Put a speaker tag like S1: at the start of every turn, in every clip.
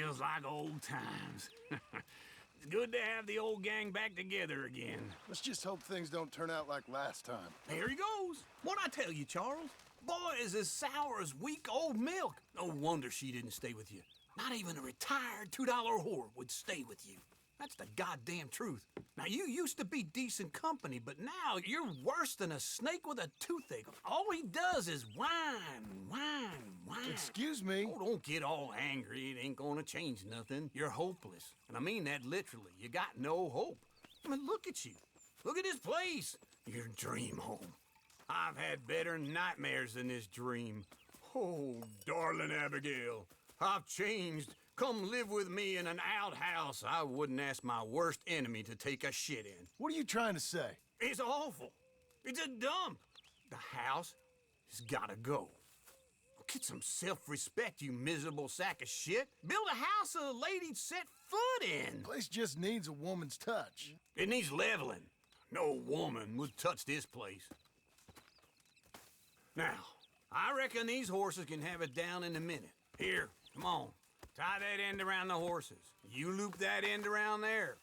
S1: Feels like old times. It's good to have the old gang back together again.
S2: Let's just hope things don't turn out like last time.
S1: There he goes. What'd I tell you, Charles? Boy is as sour as weak old milk. No wonder she didn't stay with you. Not even a retired $2 whore would stay with you. That's the goddamn truth. Now, you used to be decent company, but now you're worse than a snake with a toothache. All he does is whine, whine, whine.
S2: Excuse me?
S1: Oh, don't get all angry. It ain't gonna change nothing. You're hopeless. And I mean that literally. You got no hope. I mean, look at you. Look at this place. Your dream home. I've had better nightmares than this dream. Oh, darling Abigail, I've changed. Come live with me in an outhouse I wouldn't ask my worst enemy to take a shit in.
S2: What are you trying to say?
S1: It's awful. It's a dump. The house has gotta go. Get some self-respect, you miserable sack of shit. Build a house a lady'd set foot in.
S2: The place just needs a woman's touch.
S1: It needs leveling. No woman would touch this place. Now, I reckon these horses can have it down in a minute. Here, come on. Tie that end around the horses. You loop that end around there.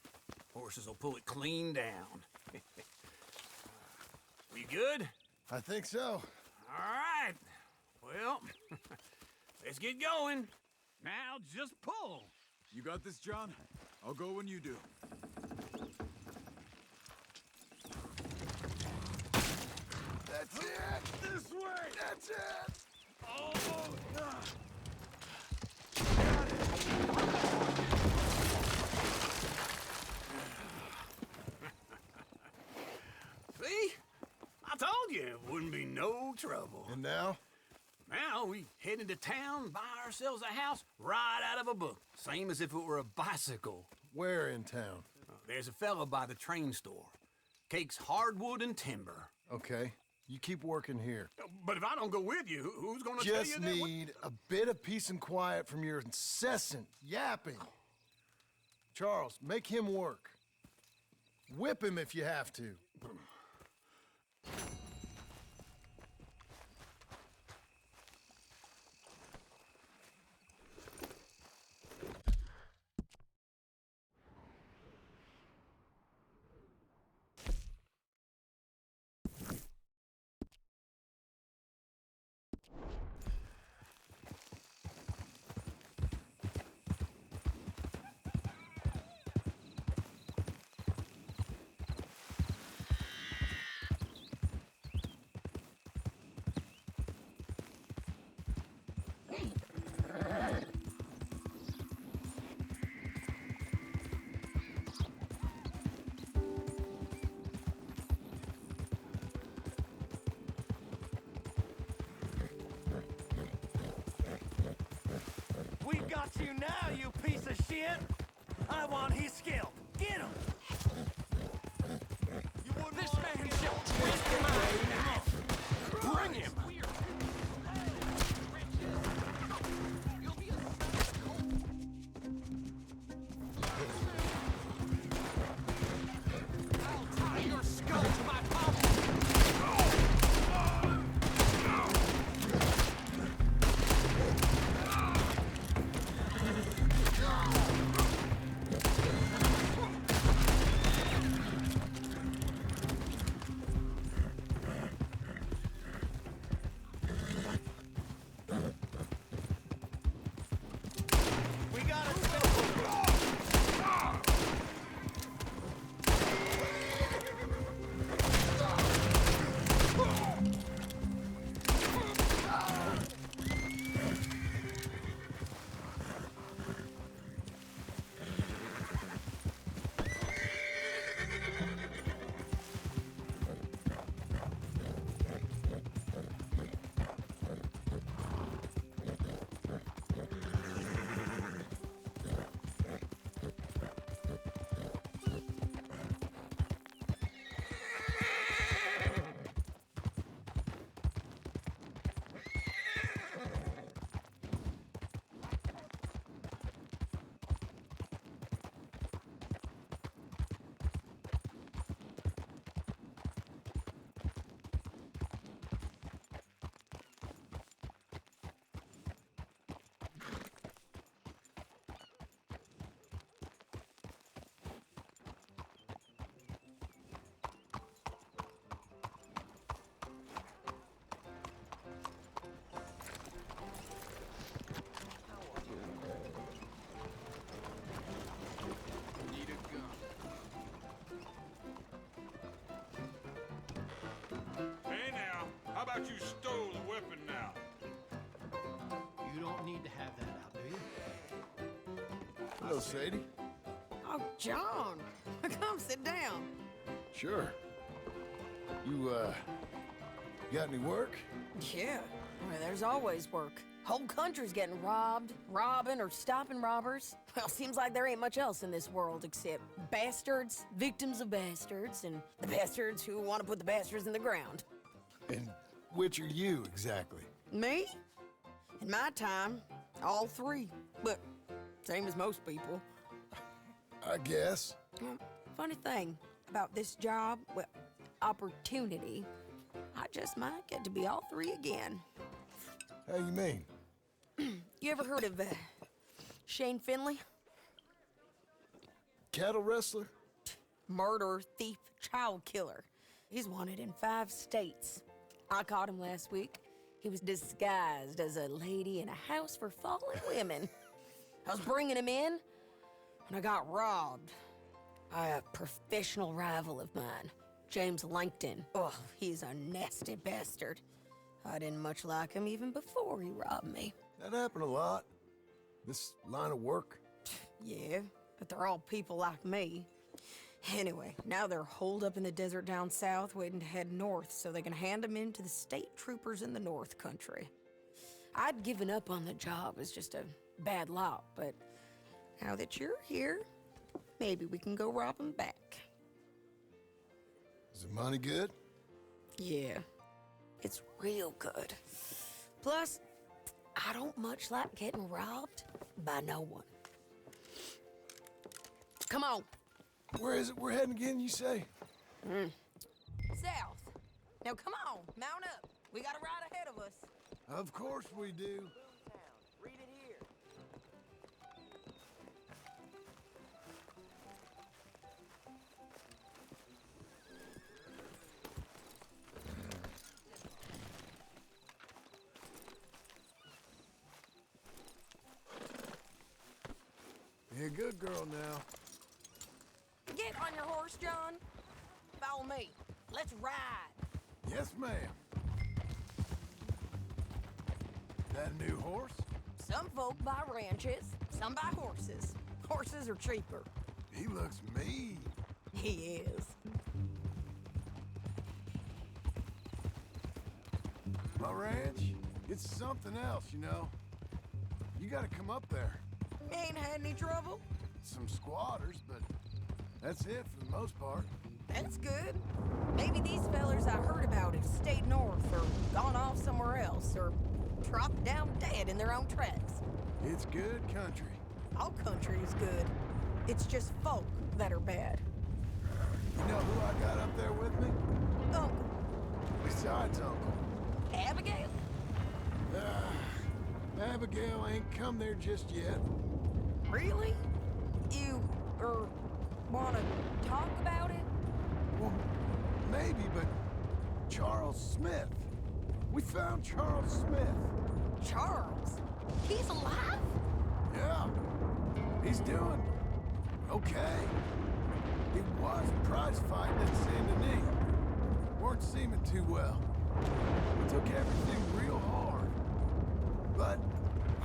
S1: Horses will pull it clean down. We good?
S2: I think so.
S1: All right. Well, let's get going. Now just pull.
S3: You got this, John? I'll go when you do.
S2: That's it!
S3: This way!
S2: That's it!
S3: Oh!
S1: See? I told you it wouldn't be no trouble.
S2: And now?
S1: Now we head into town, buy ourselves a house right out of a book. Same as if it were a bicycle.
S2: Where in town?
S1: There's a fella by the train store. Cakes hardwood and timber.
S2: Okay. You keep working here.
S1: But if I don't go with you, who's gonna tell you
S2: Just
S1: that?
S2: need a bit of peace and quiet from your incessant yapping. Charles, make him work. Whip him if you have to.
S4: We got you now, you piece of shit! I want his scalp. Get him! This man shall twist him out! Bring him! I'll tie your skull to my palm!
S2: Hello, Sadie.
S5: Oh, John, come sit down.
S2: Sure. You got any work?
S5: Yeah, well, there's always work. Whole country's getting robbed, robbing, or stopping robbers. Well, seems like there ain't much else in this world except bastards, victims of bastards, and the bastards who want to put the bastards in the ground.
S2: And which are you, exactly?
S5: Me? In my time, all three. But same as most people.
S2: I guess.
S5: Well, funny thing about this job, well, opportunity, I just might get to be all three again.
S2: How you mean?
S5: You ever heard of Shane Finley?
S2: Cattle wrestler?
S5: Murderer, thief, child killer. He's wanted in 5 states. I caught him last week. He was disguised as a lady in a house for fallen women. I was bringing him in, and I got robbed by a professional rival of mine, James Langton. Oh, he's a nasty bastard. I didn't much like him even before he robbed me.
S2: That happened a lot. This line of work.
S5: Yeah, but they're all people like me. Anyway, now they're holed up in the desert down south, waiting to head north so they can hand them in to the state troopers in the north country. I'd given up on the job as just a bad lot, but now that you're here, maybe we can go rob them back.
S2: Is the money good?
S5: Yeah, it's real good. Plus, I don't much like getting robbed by no one. Come on.
S2: Where is it we're heading again, you say?
S5: South. Now come on, mount up. We got a ride ahead of us.
S2: Of course we do.
S5: Read it here.
S2: Be a good girl now.
S5: Get on your horse, John. Follow me. Let's ride.
S2: Yes, ma'am. That a new horse?
S5: Some folk buy ranches, some buy horses. Horses are cheaper.
S2: He looks mean.
S5: He is.
S2: My ranch, it's something else, you know. You gotta come up there.
S5: Ain't had any trouble?
S2: Some squatters, but that's it for the most part.
S5: That's good. Maybe these fellers I heard about have stayed north or gone off somewhere else or dropped down dead in their own tracks.
S2: It's good country.
S5: All country is good. It's just folk that are bad.
S2: You know who I got up there with me?
S5: Uncle.
S2: Besides Uncle.
S5: Abigail?
S2: Abigail ain't come there just yet.
S5: Really? You, wanna talk about it?
S2: Well, maybe, but Charles Smith. We found Charles Smith.
S5: Charles? He's alive?
S2: Yeah. He's doing okay. He was prize fighting at Saint Denis. Weren't seeming too well. We took everything real hard. But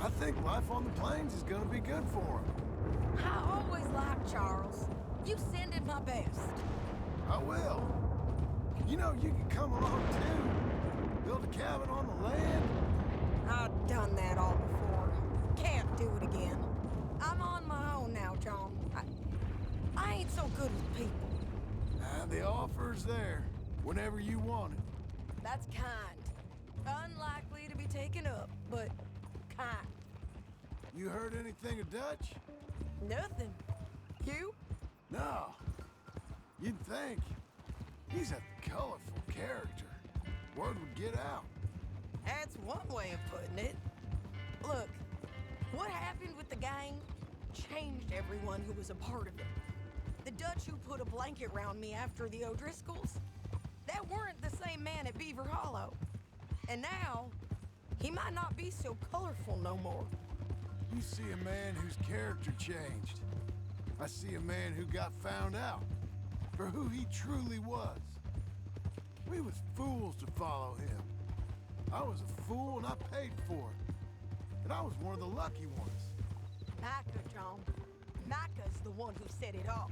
S2: I think life on the plains is gonna be good for him.
S5: I always liked Charles. You send him my best.
S2: I will. You know, you can come along too. Build a cabin on the land.
S5: I've done that all before. Can't do it again. I'm on my own now, John. I ain't so good with people.
S2: The offer's there whenever you want it.
S5: That's kind. Unlikely to be taken up, but kind.
S2: You heard anything of Dutch?
S5: Nothing. You?
S2: No. You'd think. He's a colorful character. Word would get out.
S5: That's one way of putting it. Look, what happened with the gang changed everyone who was a part of it. The Dutch who put a blanket around me after the O'Driscolls, that weren't the same man at Beaver Hollow. And now, he might not be so colorful no more.
S2: You see a man whose character changed. I see a man who got found out for who he truly was. We was fools to follow him. I was a fool and I paid for it. And I was one of the lucky ones.
S5: Micah, John. Micah's the one who set it off.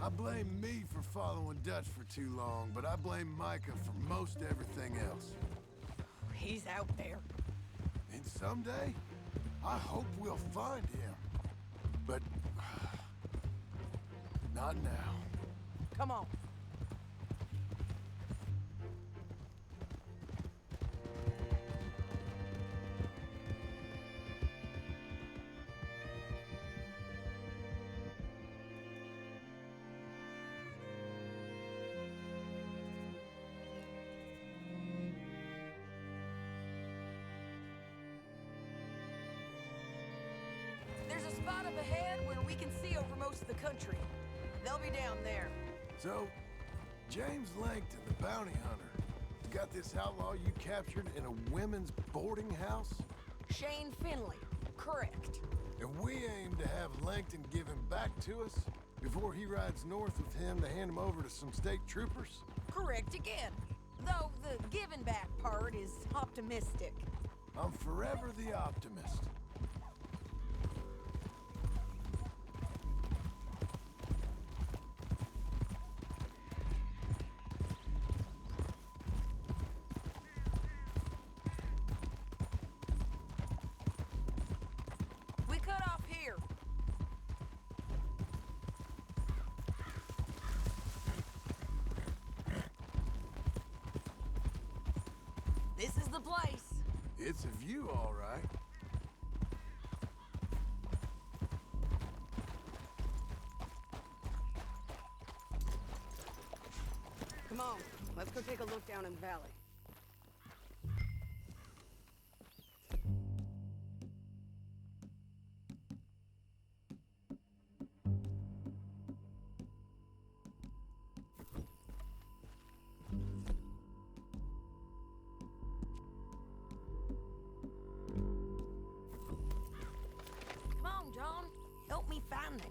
S2: I blame me for following Dutch for too long, but I blame Micah for most everything else.
S5: He's out there.
S2: And someday, I hope we'll find him. But not now.
S5: Come on. There's a spot up ahead where we can see over most of the country. They'll be down there.
S2: So, James Langton, the bounty hunter, got this outlaw you captured in a women's boarding house?
S5: Shane Finley. Correct.
S2: And we aim to have Langton give him back to us before he rides north with him to hand him over to some state troopers?
S5: Correct again. Though the giving back part is optimistic.
S2: I'm forever the optimist.
S5: We cut off here. This is the place.
S2: It's a view, all right.
S5: Come on, let's go take a look down in the valley. Come on, John. Help me find them.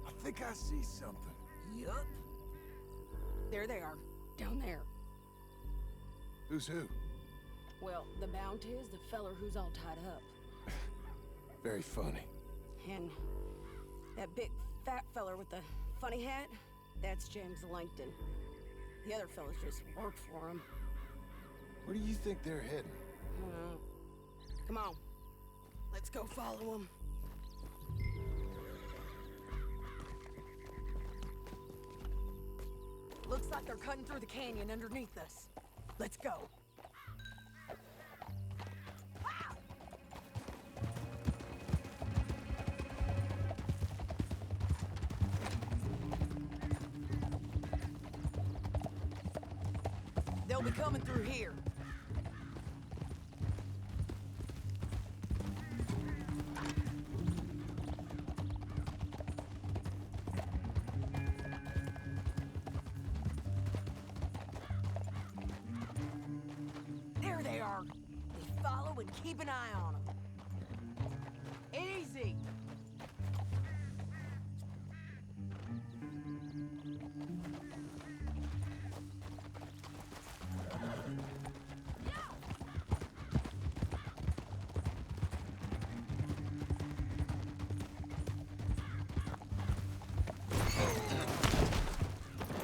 S2: I think I see something.
S5: Yup. There they are, down there.
S2: Who's who?
S5: Well, the bounty is the feller who's all tied up.
S2: Very funny.
S5: And that big fat feller with the funny hat, that's James Langton. The other fellas just work for him.
S2: Where do you think they're heading?
S5: Come on, let's go follow him. Looks like they're cutting through the canyon underneath us. Let's go. They'll be coming through here. There they are. Just follow and keep an eye on them. Easy.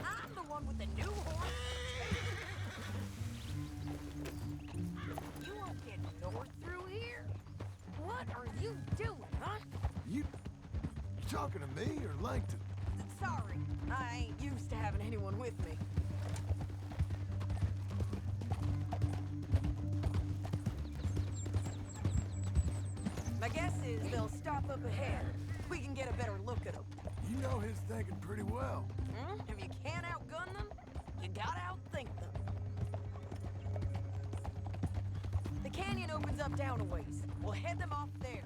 S5: I'm the one with the new horse. You won't get north through here? What are you doing, huh?
S2: You talking to me or Langton?
S5: Sorry, I ain't used to having anyone with me. My guess is they'll stop up ahead. We can get a better look at them.
S2: You know his thinking pretty well.
S5: If you can't outgun them, you gotta outthink them. The canyon opens up down a ways. We'll head them off there.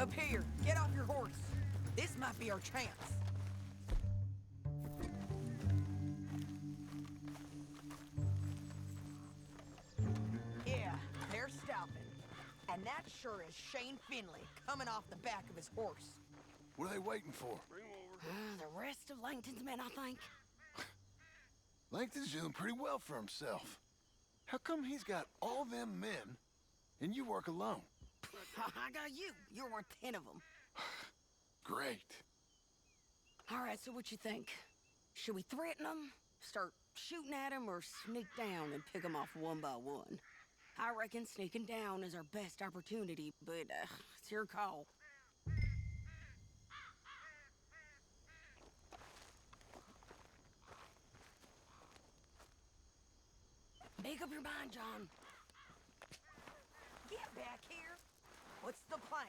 S5: Up here, get off your horse. This might be our chance. Yeah, they're stopping. And that sure is Shane Finley coming off the back of his horse.
S2: What are they waiting for?
S5: The rest of Langton's men, I think.
S2: Langton's doing pretty well for himself. How come he's got all them men, and you work alone?
S5: I got you. You're worth 10 of them.
S2: Great.
S5: All right, so what you think? Should we threaten them, start shooting at them, or sneak down and pick them off one by one? I reckon sneaking down is our best opportunity, but it's your call. Make up your mind, John. Get back here. What's the plan?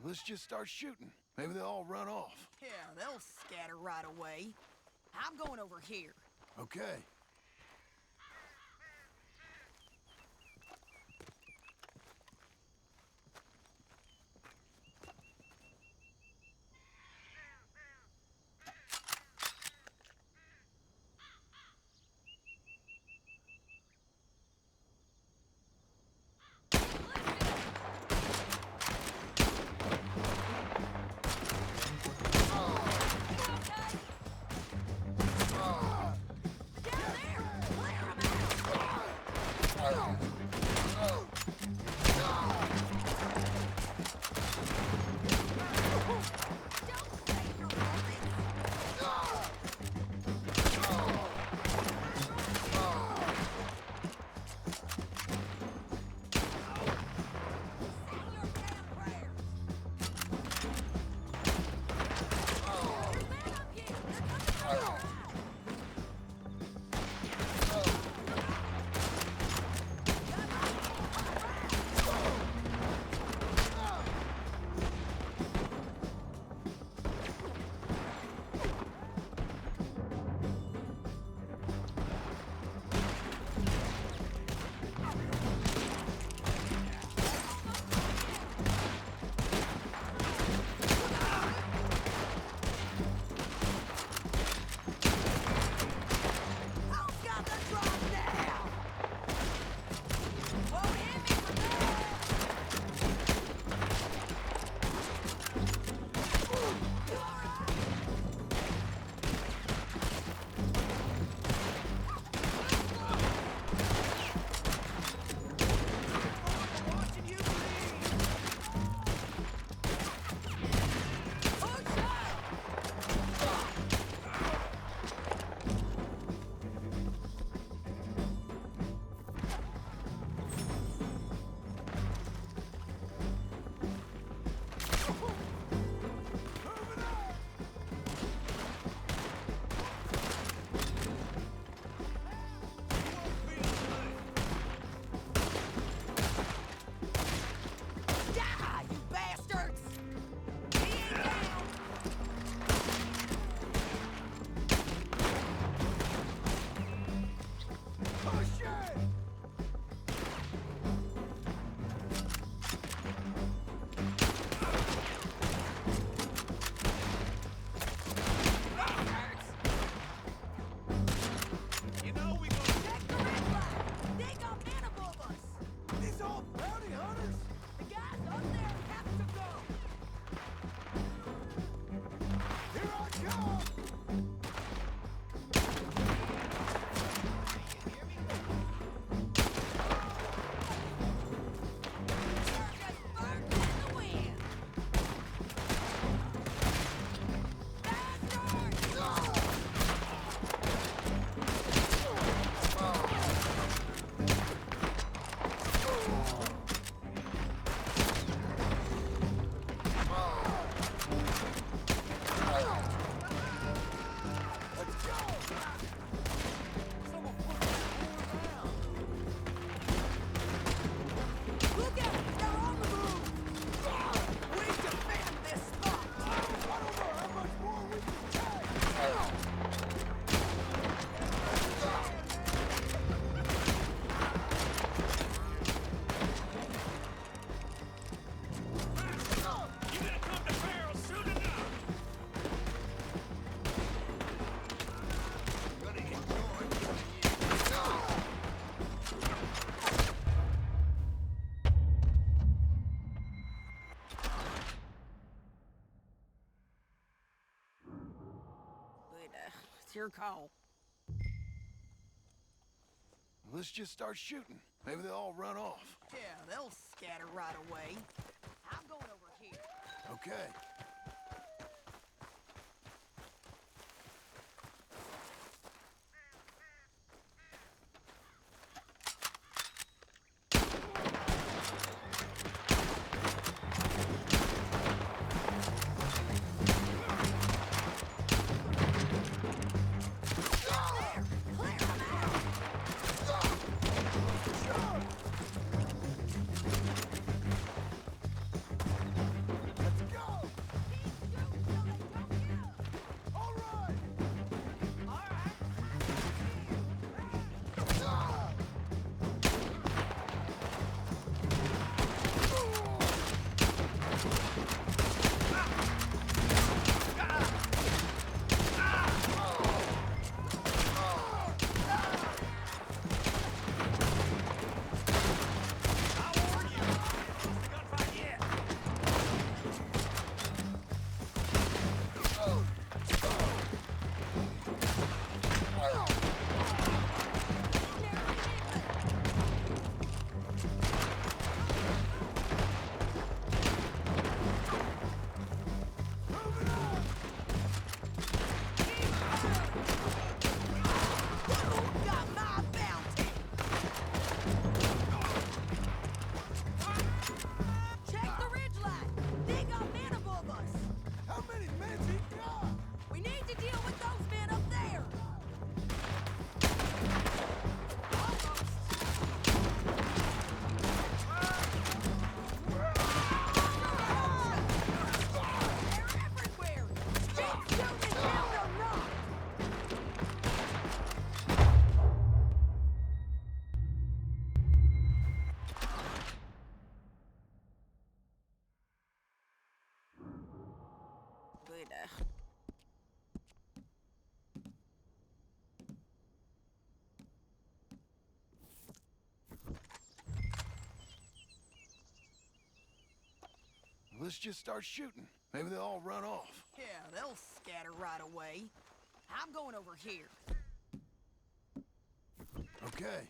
S2: Let's just start shooting. Maybe they'll all run off.
S5: Yeah, they'll scatter right away. I'm going over here.
S2: Okay.
S5: It's your call.
S2: Let's just start shooting. Maybe they'll all run off.
S5: Yeah, they'll scatter right away. I'm going over here.
S2: Okay. Let's just start shooting. Maybe they'll all run off.
S5: Yeah, they'll scatter right away. I'm going over here.
S2: Okay.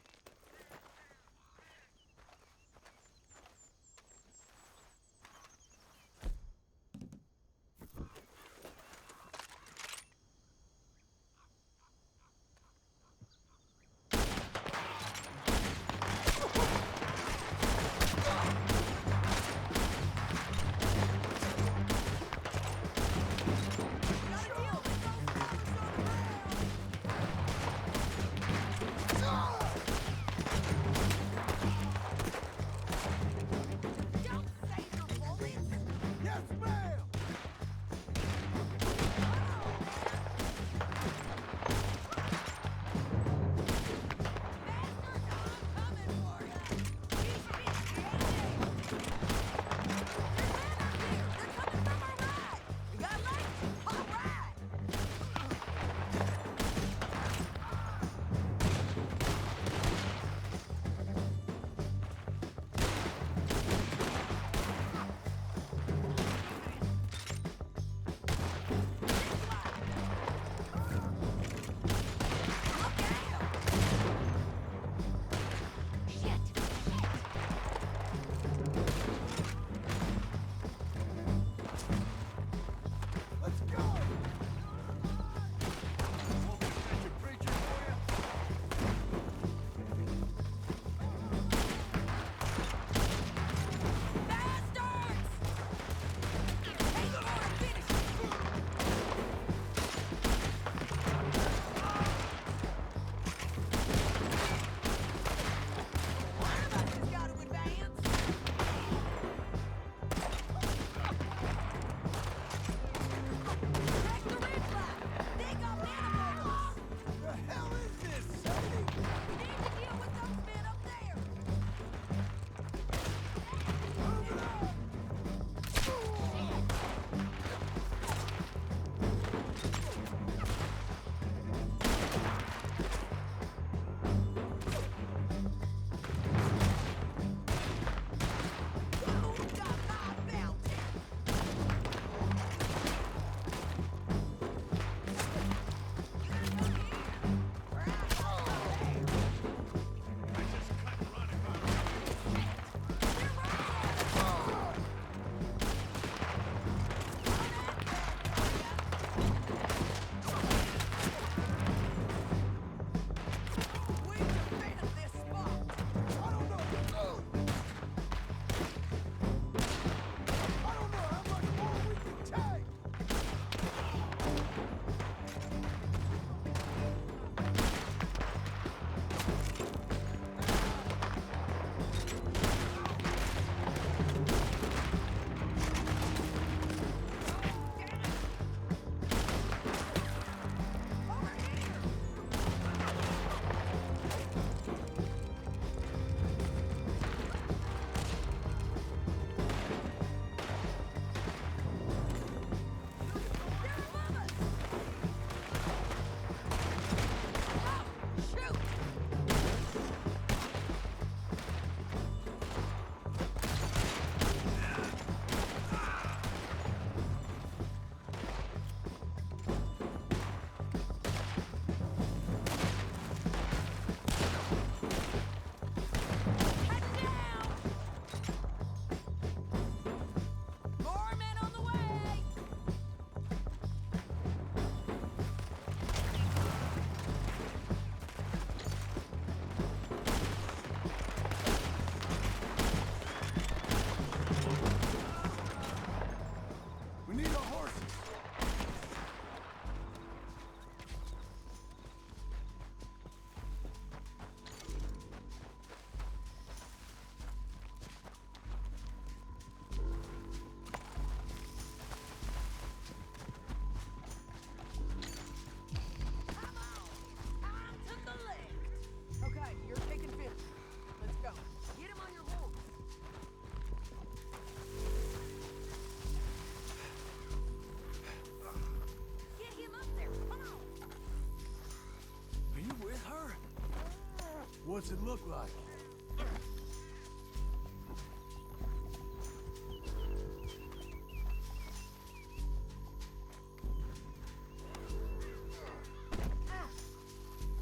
S2: What's it look like?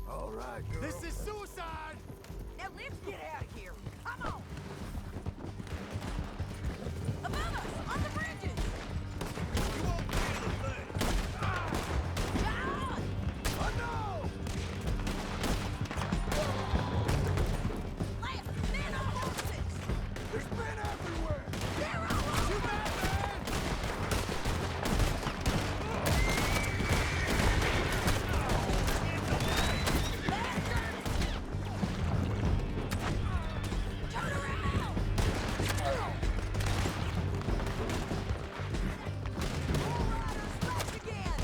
S2: All right, girl.
S4: This is suicide!
S5: Now let's get out of here. Come on. Above us, on the bridges.
S1: You won't feel a thing.
S5: John!
S2: Oh, no!
S5: Left, men on horses.
S2: There's men everywhere!
S5: They're all over.
S2: You mad, man?
S5: Turn around. Bull riders back again.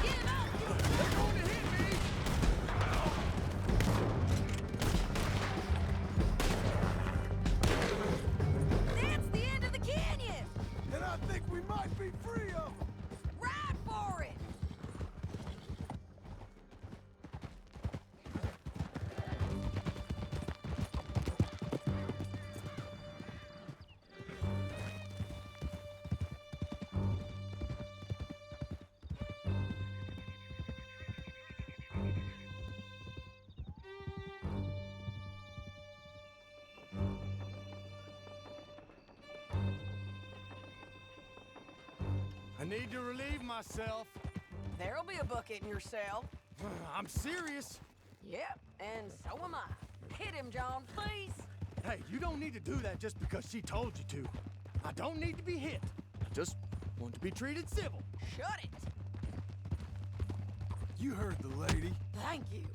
S5: Get up.
S2: They're going to hit me!
S5: That's the end of the canyon.
S2: And I think we might be free of them!
S5: Ride for it.
S4: I need to relieve myself.
S5: There'll be a bucket in your cell.
S4: I'm serious.
S5: Yep, and so am I. Hit him, John, please.
S4: Hey, you don't need to do that just because she told you to. I don't need to be hit. I just want to be treated civil.
S5: Shut it.
S2: You heard the lady.
S5: Thank you.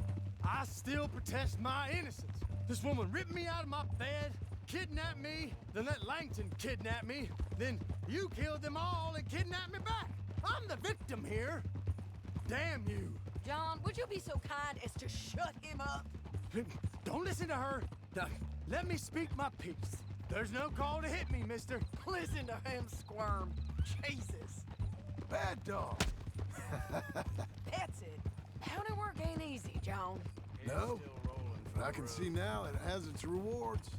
S4: I still protest my innocence. This woman ripped me out of my bed, kidnapped me, then let Langton kidnap me, then you killed them all and kidnapped me back. I'm the victim here. Damn you.
S5: John, would you be so kind as to shut him up?
S4: Don't listen to her. Now, let me speak my piece. There's no call to hit me, mister.
S5: Listen to him squirm. Jesus.
S2: Bad dog.
S5: That's it. County work ain't easy, John.
S2: No, but I can see now it has its rewards.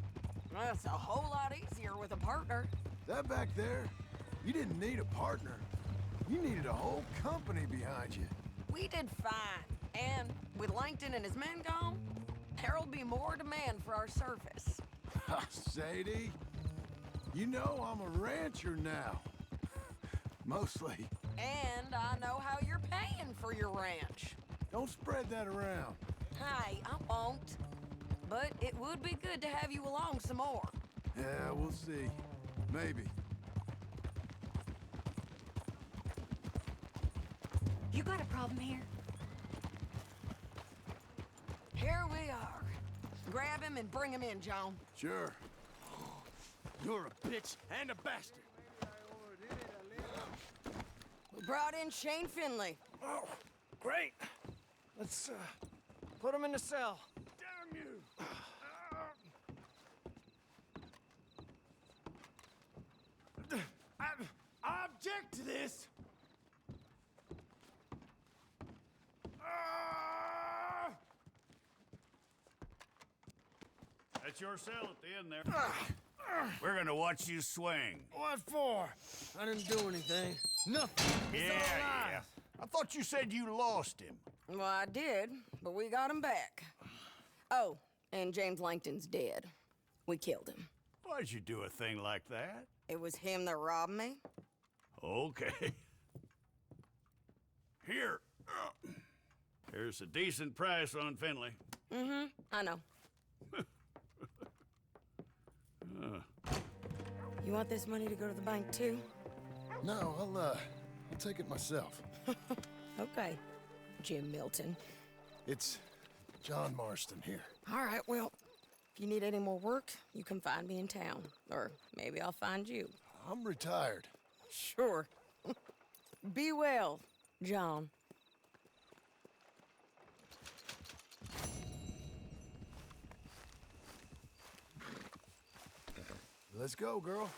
S5: That's a whole lot easier with a partner.
S2: That back there, you didn't need a partner. You needed a whole company behind you.
S5: We did fine. And with Langton and his men gone, there'll be more demand for our service.
S2: Sadie, you know I'm a rancher now. Mostly.
S5: And I know how you're paying for your ranch.
S2: Don't spread that around.
S5: Hey, I won't. But it would be good to have you along some more.
S2: Yeah, we'll see. Maybe.
S5: You got a problem here? Here we are. Grab him and bring him in, John.
S2: Sure.
S4: You're a bitch and a bastard.
S5: We brought in Shane Finley.
S4: Oh, great. Let's put him in the cell. Damn you! I object to this.
S1: That's your cell at the end there. We're gonna watch you swing.
S4: What for? I didn't do anything. Nothing. It's all lies.
S1: I thought you said you lost him.
S5: Well, I did, but we got him back. Oh, and James Langton's dead. We killed him.
S1: Why'd you do a thing like that?
S5: It was him that robbed me.
S1: Okay. Here. Here's a decent price on Finley.
S5: Mm-hmm, I know. You want this money to go to the bank, too?
S2: No, I'll take it myself.
S5: Okay, Jim Milton.
S2: It's John Marston here.
S5: All right, well, if you need any more work, you can find me in town. Or maybe I'll find you.
S2: I'm retired.
S5: Sure. Be well, John.
S2: Let's go, girl.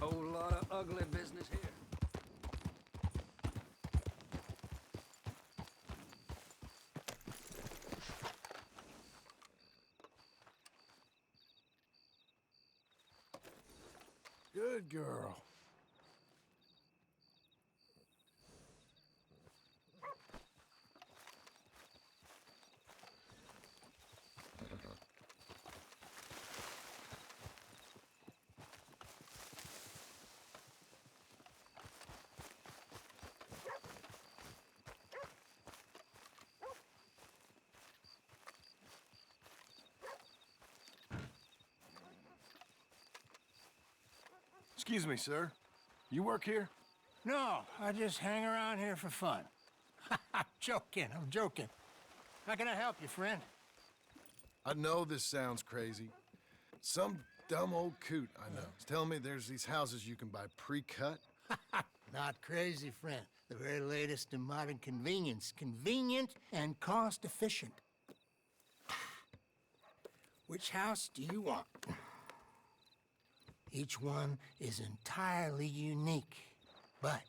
S6: Whole lot of ugly business here.
S2: Good girl. Excuse me, sir. You work here?
S7: No, I just hang around here for fun. I'm joking. How can I help you, friend?
S2: I know this sounds crazy. Some dumb old coot I know is telling me there's these houses you can buy pre-cut.
S7: Not crazy, friend. The very latest in modern convenience. Convenient and cost-efficient. Which house do you want? Each one is entirely unique, but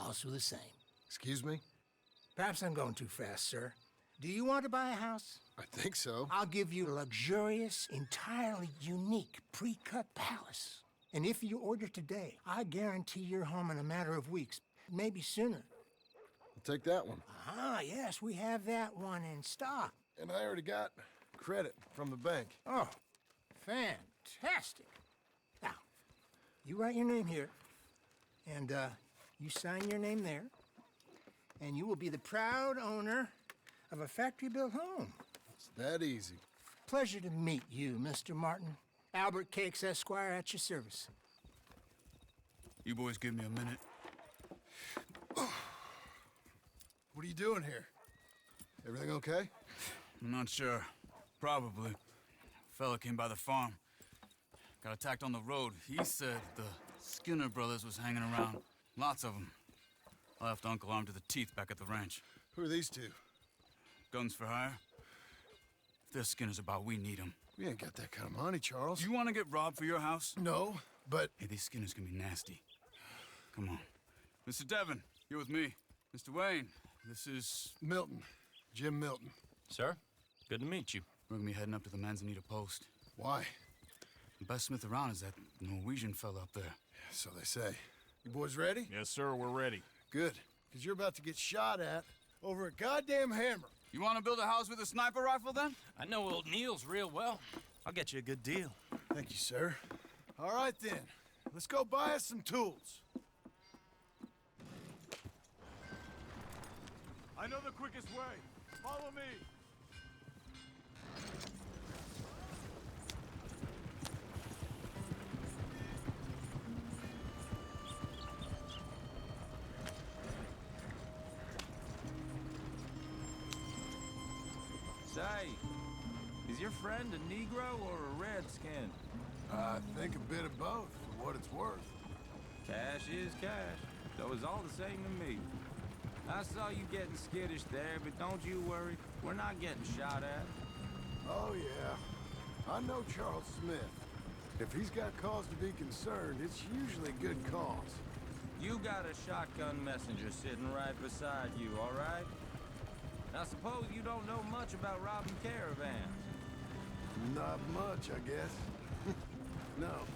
S7: also the same.
S2: Excuse me?
S7: Perhaps I'm going too fast, sir. Do you want to buy a house?
S2: I think so.
S7: I'll give you a luxurious, entirely unique pre-cut palace. And if you order today, I guarantee you're home in a matter of weeks, maybe sooner.
S2: I'll take that one.
S7: Ah, yes, we have that one in stock.
S2: And I already got credit from the bank.
S7: Oh, fantastic. Now, you write your name here, and you sign your name there, and you will be the proud owner of a factory-built home.
S2: It's that easy.
S7: Pleasure to meet you, Mr. Martin. Albert Cakes, Esquire, at your service.
S3: You boys give me a minute.
S2: What are you doing here? Everything okay?
S3: I'm not sure. Probably. Fella came by the farm. Got attacked on the road. He said the Skinner brothers was hanging around. Lots of them. I left Uncle armed to the teeth back at the ranch.
S2: Who are these two?
S3: Guns for hire? If they're Skinner's about, we need them.
S2: We ain't got that kind of money, Charles.
S3: You want to get robbed for your house?
S2: No, but...
S3: Hey, these Skinners can be nasty. Come on. Mr. Devon, you're with me. Mr. Wayne, this is...
S2: Milton. Jim Milton.
S8: Sir, good to meet you.
S3: We're gonna be heading up to the Manzanita post.
S2: Why?
S3: The best smith around is that Norwegian fella up there.
S2: So they say. You boys ready?
S8: Yes, sir, we're ready.
S2: Good. Because you're about to get shot at over a goddamn hammer.
S3: You want to build a house with a sniper rifle, then?
S8: I know old Neil's real well. I'll get you a good deal.
S2: Thank you, sir. All right, then. Let's go buy us some tools.
S3: I know the quickest way. Follow me.
S9: Say, is your friend a Negro or a Redskin?
S2: I think a bit of both, for what it's worth.
S9: Cash is cash, so it's all the same to me. I saw you getting skittish there, but don't you worry. We're not getting shot at.
S2: Oh, yeah. I know Charles Smith. If he's got cause to be concerned, it's usually good cause.
S9: You got a shotgun messenger sitting right beside you, all right? I suppose you don't know much about robbing caravans.
S2: Not much, I guess. No.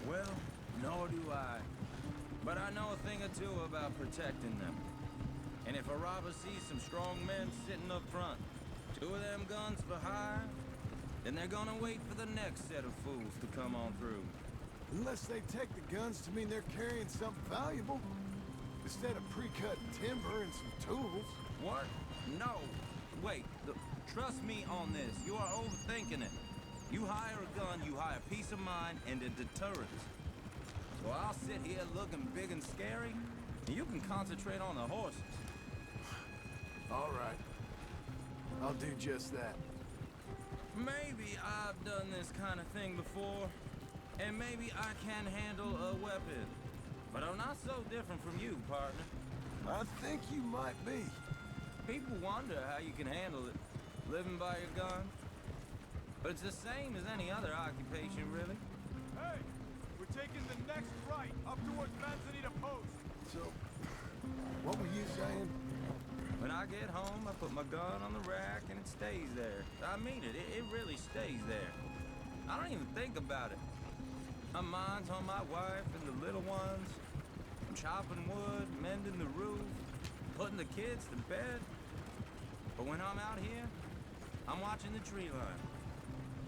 S9: Well, nor do I. But I know a thing or two about protecting them. And if a robber sees some strong men sitting up front, 2 of them guns for hire, then they're gonna wait for the next set of fools to come on through.
S2: Unless they take the guns to mean they're carrying something valuable. Instead of pre-cut timber and some tools.
S9: What? No. Wait, look, trust me on this. You are overthinking it. You hire a gun, you hire peace of mind and a deterrent. So I'll sit here looking big and scary, and you can concentrate on the horses.
S2: All right. I'll do just that.
S9: Maybe I've done this kind of thing before, and maybe I can handle a weapon. But I'm not so different from you, partner.
S2: I think you might be.
S9: People wonder how you can handle it, living by your gun. But it's the same as any other occupation, really.
S3: Hey, we're taking the next right.
S2: off towards Manzanita Post. So, what were you saying?
S9: When I get home, I put my gun on the rack and it stays there. I mean it, it really stays there. I don't even think about it. My mind's on my wife and the little ones. I'm chopping wood, mending the roof, putting the kids to bed. But when I'm out here, I'm watching the tree line.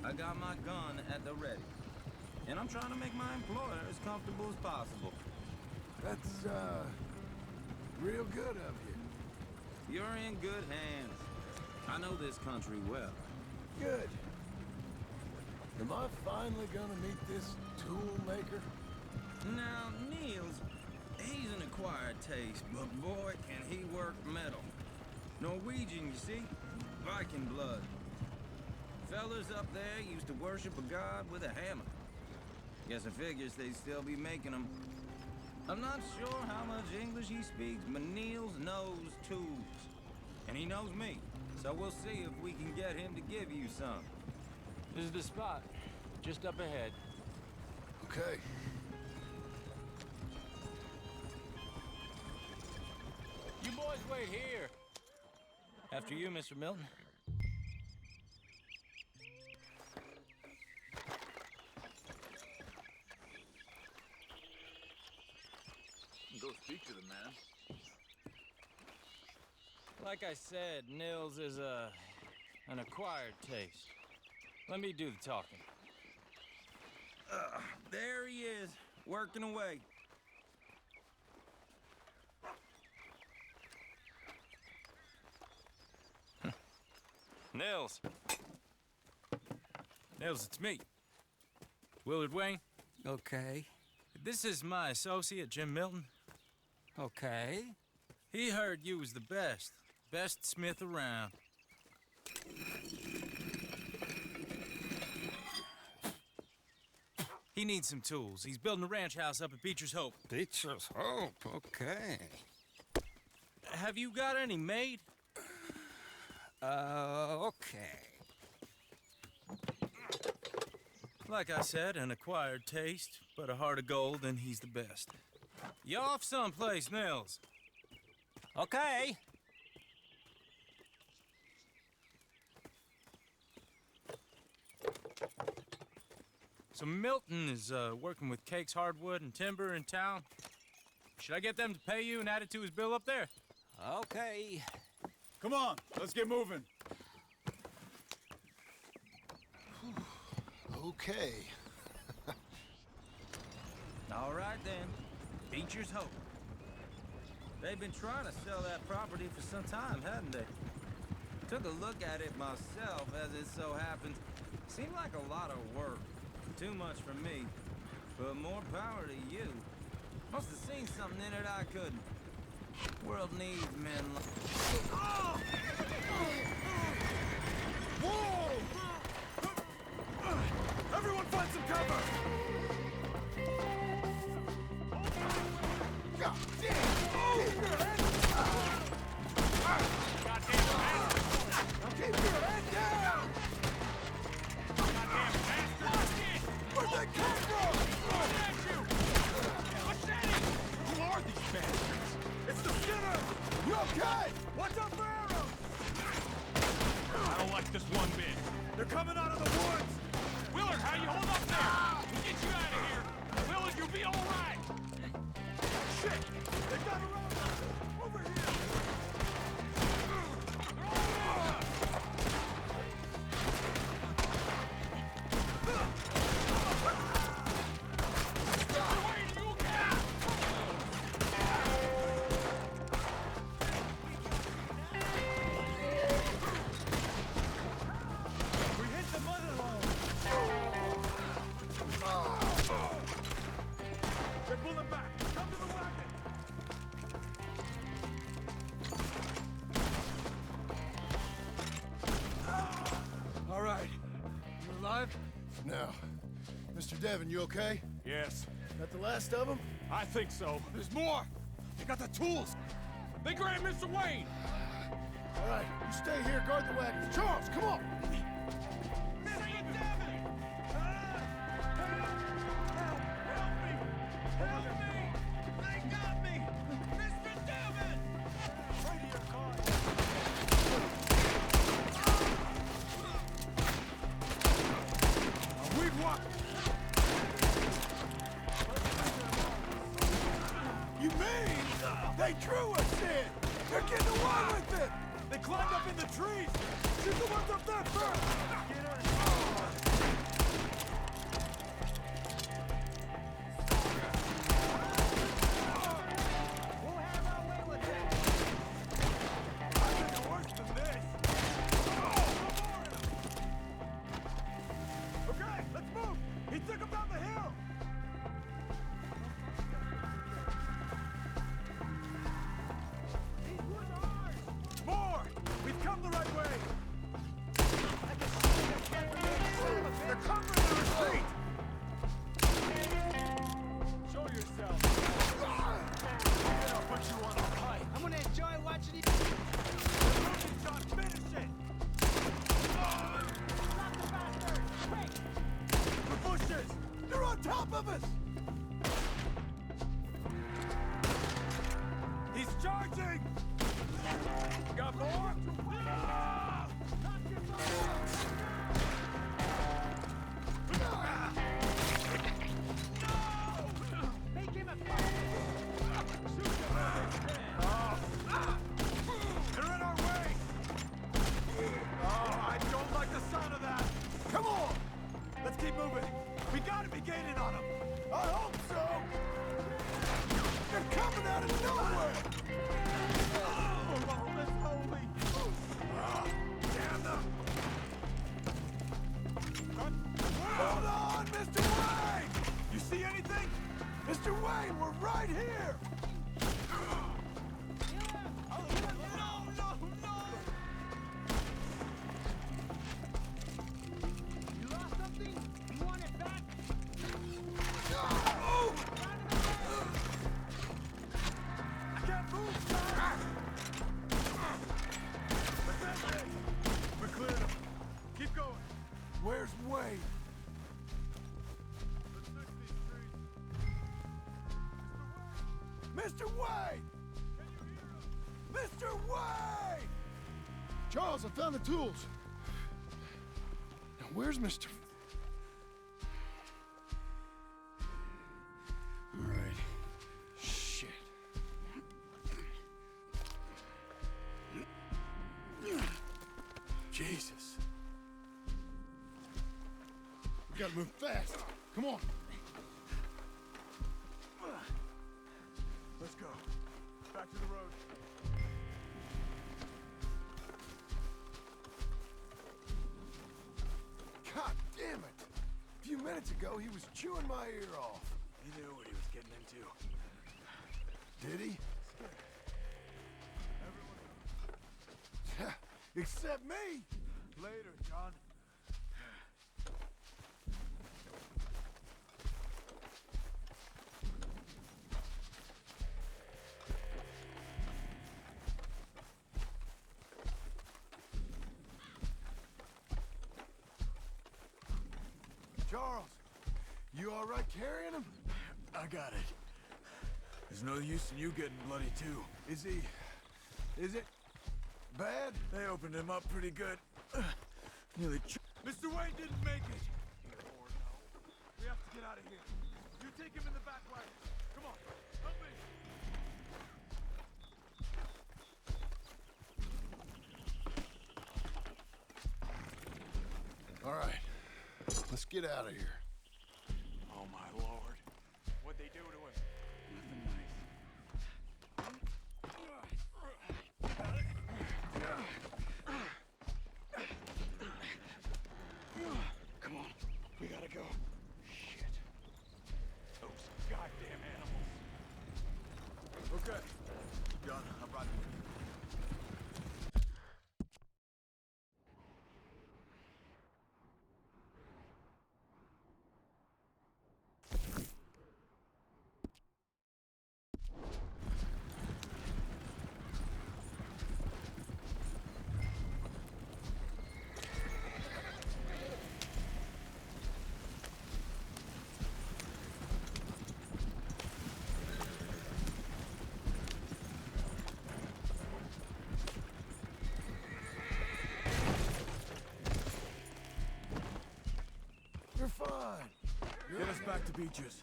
S9: I got my gun at the ready. And I'm trying to make my employer as comfortable as possible.
S2: That's, real good of you.
S9: You're in good hands. I know this country well.
S2: Good. Am I finally gonna meet this tool maker?
S9: Now, Niels, he's an acquired taste, but boy, can he work metal. Norwegian, you see? Viking blood. Fellas up there used to worship a god with a hammer. Guess I figures they'd still be making them. I'm not sure how much English he speaks, but Niels knows tools. And he knows me, so we'll see if we can get him to give you some.
S8: This is the spot. Just up ahead.
S2: Okay.
S8: You boys wait here. After you, Mr. Milton.
S3: Go speak to the man.
S8: Like I said, Nils is an acquired taste. Let me do the talking.
S9: There he is, working away.
S8: Nils. Nils, it's me. Willard Wayne.
S6: Okay.
S8: This is my associate, Jim Milton.
S6: Okay.
S8: He heard you was the best smith around. He needs some tools. He's building a ranch house up at Beecher's Hope.
S6: Beecher's Hope, okay.
S8: Have you got any made?
S6: Okay.
S8: Like I said, an acquired taste, but a heart of gold, and he's the best. You off someplace, Nils?
S6: Okay.
S8: So Milton is working with Cake's Hardwood and Timber in town. Should I get them to pay you and add it to his bill up there?
S6: Okay.
S3: Come on, let's get moving.
S2: Okay.
S9: All right then, Beecher's Hope. They've been trying to sell that property for some time, hadn't they? Took a look at it myself, as it so happens. Seemed like a lot of work. Too much for me. But more power to you. Must have seen something in it I couldn't. World needs men like... Oh!
S2: Whoa! Everyone find some cover! God damn! Keep your head down! Goddamn bastard! Keep your head down! Goddamn bastard! Where'd they come from? What's at you? Who are these bastards? It's the Skinner! You okay? Watch out for arrows! I don't like this one bit. They're coming out of the woods! Willard, how you hold up there? We'll get you out of here. Willard, you'll be all right. Shit! They got around us! Over here! Now, Mr. Devon, you okay?
S10: Yes,
S2: That the last of them?
S10: I think so. There's more! They got the tools! They grabbed Mr. Wayne!
S2: All right, you stay here, guard the wagons. Charles, come on!
S10: Mr. Devon! Help me! Help me!
S2: They drew us in! They're getting away with it!
S10: They climbed up in the trees! Shoot the ones up there first!
S4: We'll have our way with that.
S10: I think it's worse than this! Okay, let's move! He took him down the hill!
S4: These woods are ours.
S10: More! We've come the right way! They're covering the retreat! Show yourself! I'll put you on a pipe!
S4: I'm gonna enjoy watching you.
S10: John, finish it!
S4: Stop the bastard! Quick!
S10: The bushes!
S2: They're on top of us!
S10: He's charging! Got more?
S4: Make him a fire!
S10: They're in our way! Oh, I don't like the sound of that! Come on! Let's keep moving! We gotta be gaining on them!
S2: I hope so! They're coming out of nowhere!
S10: Oh, that's holy! Damn them!
S2: Hold on, Mr. Wayne!
S10: You see anything?
S2: Mr. Wayne, we're right here!
S4: You lost something? You want it back?
S10: I can't move, John! That's it! We cleared them. Keep going.
S2: Where's Wayne?
S10: Let's fix these trees.
S2: Mr. Wayne! Mr. Wayne! Charles, I found the tools. Now, where's Mr. All right. Shit. Jesus. We gotta move fast. Come on.
S10: Let's go. Back to the road.
S2: God damn it! A few minutes ago, he was chewing my ear off.
S10: He knew what he was getting into.
S2: Did he? Except me!
S10: Later, John.
S2: Charles, you all right carrying him?
S10: I got it. There's no use in you getting bloody too.
S2: Is it bad?
S10: They opened him up pretty good. Nearly Mr. Wayne didn't make it. We have to get out of here. You take him in the back wagon. Come on, help me.
S2: All right, let's get out of here.
S10: Oh my lord. What'd they do to him? Nothing nice. Come on, we gotta go. Shit. Those goddamn animals. Okay. John, I'm riding with you.
S2: You're fine.
S10: Get us back to Beaches.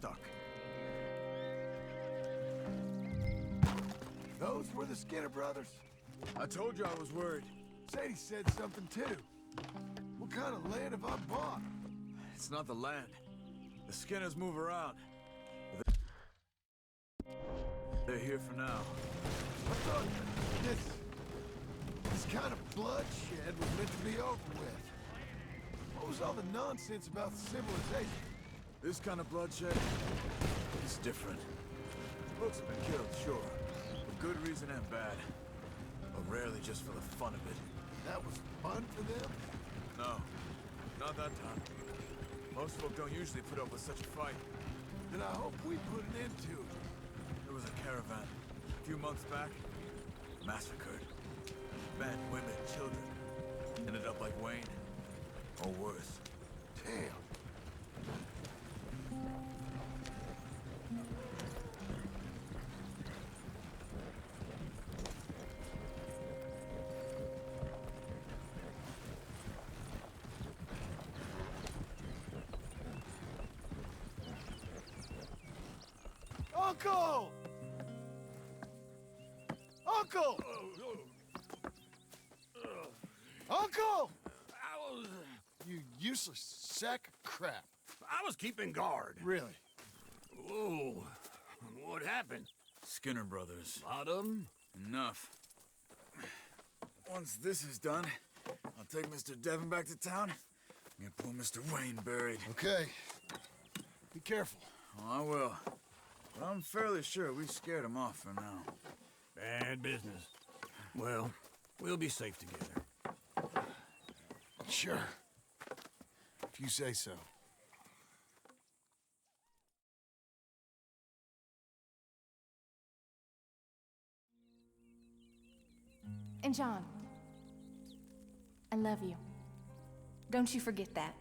S10: stuck.
S2: Those were the Skinner brothers?
S10: I told you I was worried.
S2: Sadie said something too. What kind of land have I bought?
S10: It's not the land. The Skinners move around. They're here for now.
S2: I thought this kind of bloodshed was meant to be over with. What was all the nonsense about civilization?
S10: This kind of bloodshed is different. Folks have been killed, sure. For good reason and bad. But rarely just for the fun of it.
S2: That was fun for them?
S10: No, not that time. Most folk don't usually put up with such a fight.
S2: Then I hope we put an end to it.
S10: There was a caravan a few months back. Massacred. Men, women, children. Ended up like Wayne. Or worse.
S2: Damn. Uncle! Uncle! Uncle! You useless sack of crap.
S1: I was keeping guard.
S2: Really?
S1: Whoa. What happened?
S10: Skinner brothers.
S1: Lot of them?
S10: Enough. Once this is done, I'll take Mr. Devon back to town and get poor Mr. Wayne buried.
S2: Okay. Be careful.
S10: Oh, I will. But I'm fairly sure we scared him off for now.
S1: Bad business. Well, we'll be safe together.
S2: Sure. If you say so.
S11: And John, I love you. Don't you forget that.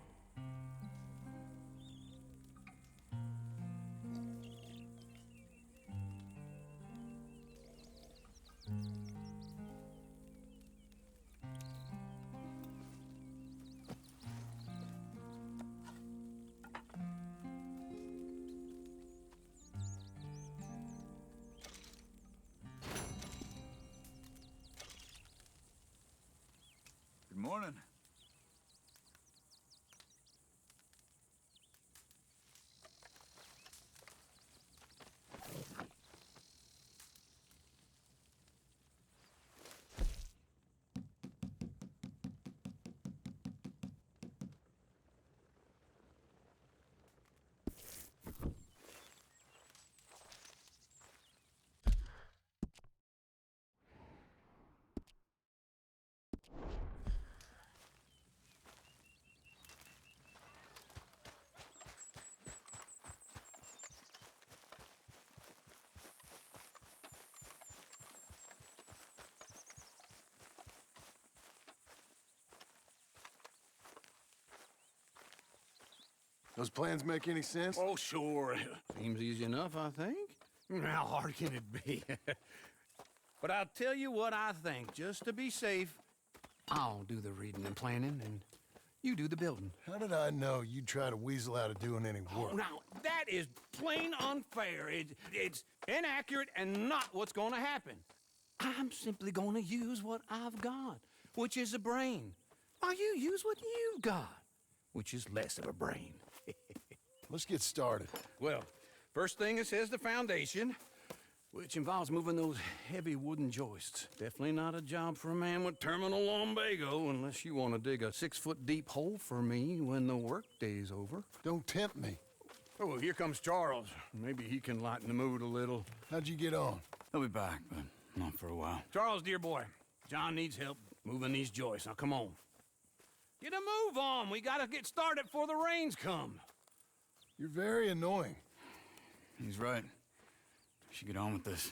S10: Good morning.
S2: Those plans make any sense?
S1: Oh, sure. Seems easy enough, I think. How hard can it be? But I'll tell you what I think. Just to be safe, I'll do the reading and planning, and you do the building.
S2: How did I know you'd try to weasel out of doing any work?
S1: Oh, now, that is plain unfair. It's inaccurate and not what's going to happen. I'm simply going to use what I've got, which is a brain. While you use what you've got, which is less of a brain.
S2: Let's get started.
S1: Well, first thing it says the foundation, which involves moving those heavy wooden joists. Definitely not a job for a man with terminal lumbago, unless you want to dig a 6-foot deep hole for me when the workday's over.
S2: Don't tempt me.
S1: Oh, here comes Charles. Maybe he can lighten the mood a little.
S2: How'd you get on?
S3: He'll be back, but not for a while.
S1: Charles, dear boy, John needs help moving these joists. Now, come on. Get a move on. We gotta get started before the rains come.
S2: You're very annoying.
S3: He's right. We should get on with this.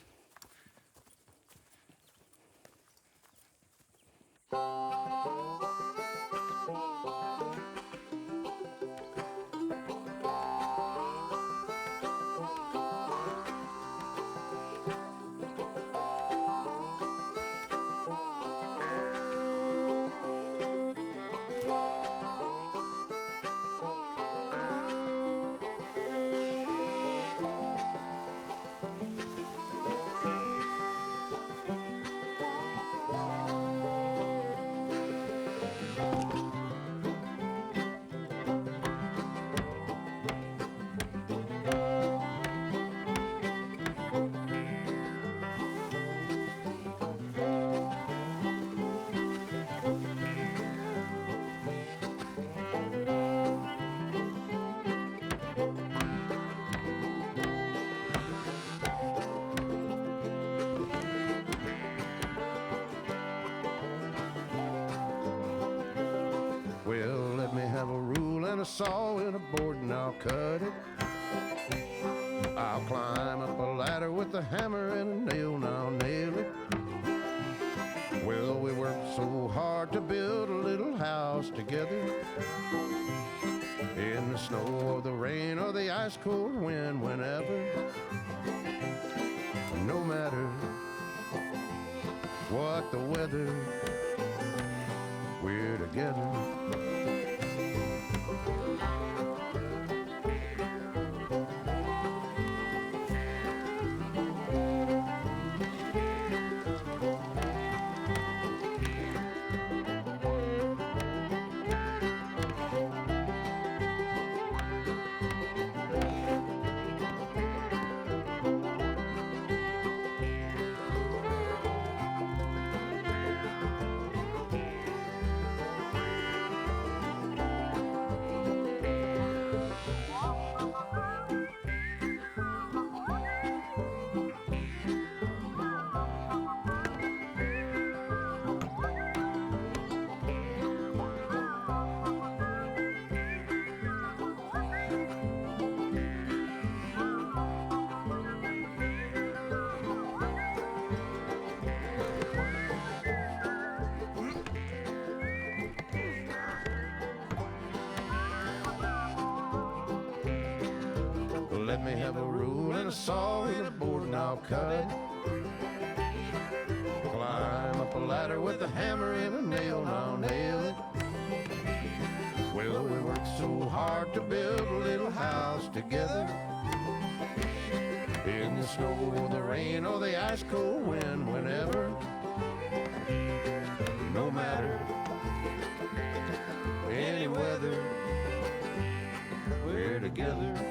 S12: and a saw and a board and I'll cut it. I'll climb up a ladder with a hammer and a nail and I'll nail it. Well, we worked so hard to build a little house together. In the snow or the rain or the ice cold wind, whenever. No matter what the weather, we're together. Let me have a rule and a saw and a board and I'll cut it. Climb up a ladder with a hammer and a nail and I'll nail it. Well, we worked so hard to build a little house together. In the snow or the rain or the ice cold wind, whenever. No matter any weather, we're together.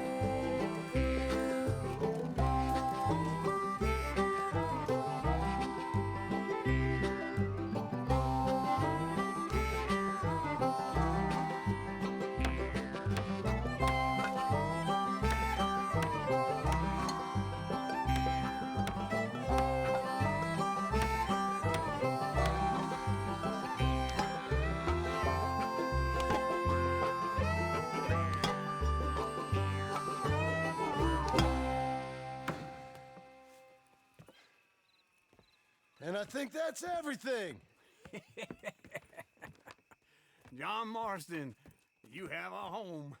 S2: And I think that's everything.
S1: John Marston, you have a home.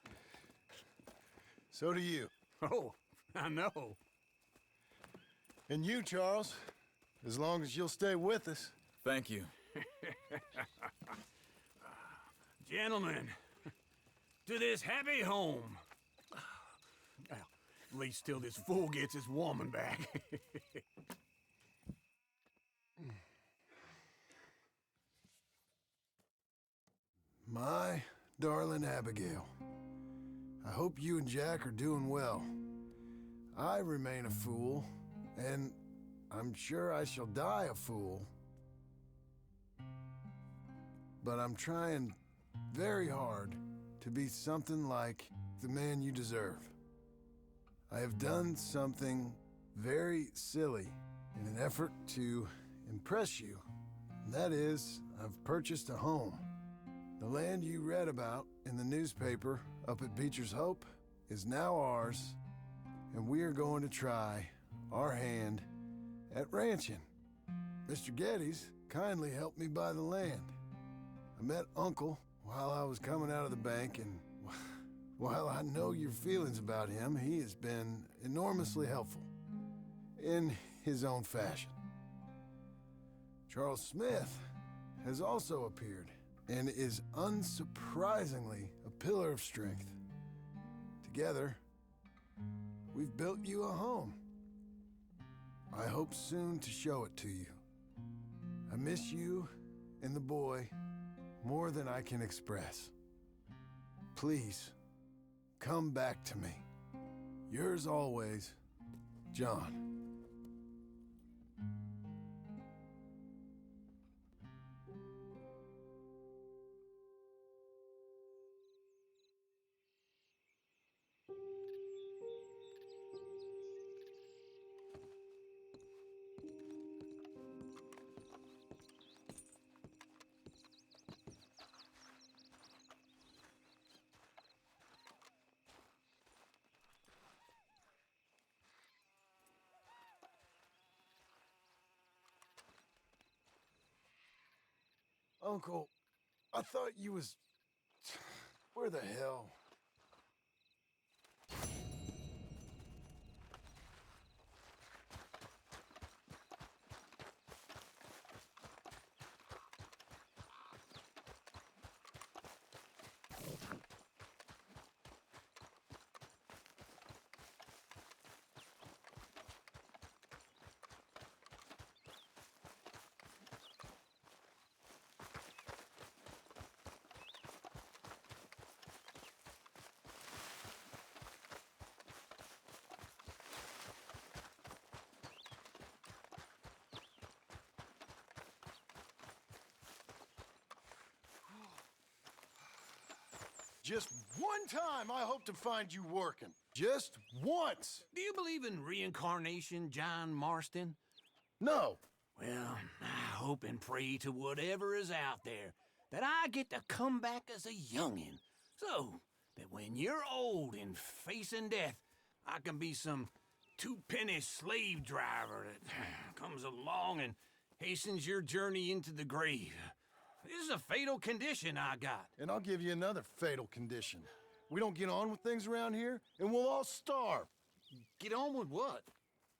S2: So do you.
S1: Oh, I know.
S2: And you, Charles, as long as you'll stay with us.
S3: Thank you.
S1: Gentlemen, to this happy home. Well, at least till this fool gets his woman back.
S2: My darling Abigail, I hope you and Jack are doing well. I remain a fool, and I'm sure I shall die a fool. But I'm trying very hard to be something like the man you deserve. I have done something very silly in an effort to impress you. And that is, I've purchased a home. The land you read about in the newspaper up at Beecher's Hope is now ours, and we are going to try our hand at ranching. Mr. Geddes kindly helped me buy the land. I met Uncle while I was coming out of the bank, and while I know your feelings about him, he has been enormously helpful in his own fashion. Charles Smith has also appeared and is unsurprisingly a pillar of strength. Together, we've built you a home. I hope soon to show it to you. I miss you and the boy more than I can express. Please, come back to me. Yours always, John. Uncle, I thought you was... Where the hell? Just one time I hope to find you working. Just once.
S1: Do you believe in reincarnation, John Marston?
S2: No.
S1: Well, I hope and pray to whatever is out there that I get to come back as a youngin', so that when you're old and facing death, I can be some two-penny slave driver that comes along and hastens your journey into the grave. This is a fatal condition I got.
S2: And I'll give you another fatal condition. We don't get on with things around here, and we'll all starve.
S1: Get on with what?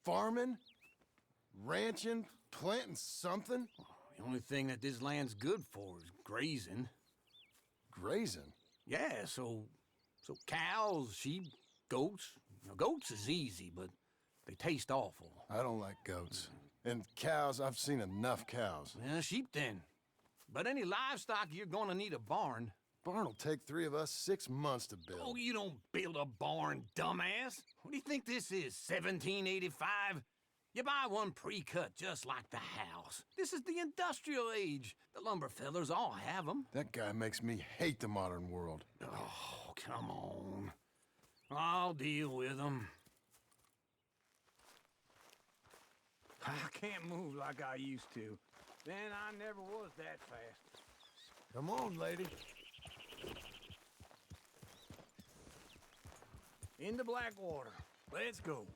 S2: Farming, ranching, planting something.
S1: The only thing that this land's good for is grazing.
S2: Grazing?
S1: Yeah, so cows, sheep, goats. Now, goats is easy, but they taste awful.
S2: I don't like goats. And cows, I've seen enough cows.
S1: Yeah, sheep then. But any livestock, you're gonna need a barn.
S2: Barn will take 3 of us 6 months to build.
S1: Oh, you don't build a barn, dumbass. What do you think this is, 1785? You buy one pre-cut just like the house. This is the industrial age. The lumber fellers all have them.
S2: That guy makes me hate the modern world.
S1: Oh, come on. I'll deal with them. I can't move like I used to. Then I never was that fast.
S2: Come on, lady.
S1: Into Blackwater. Let's go.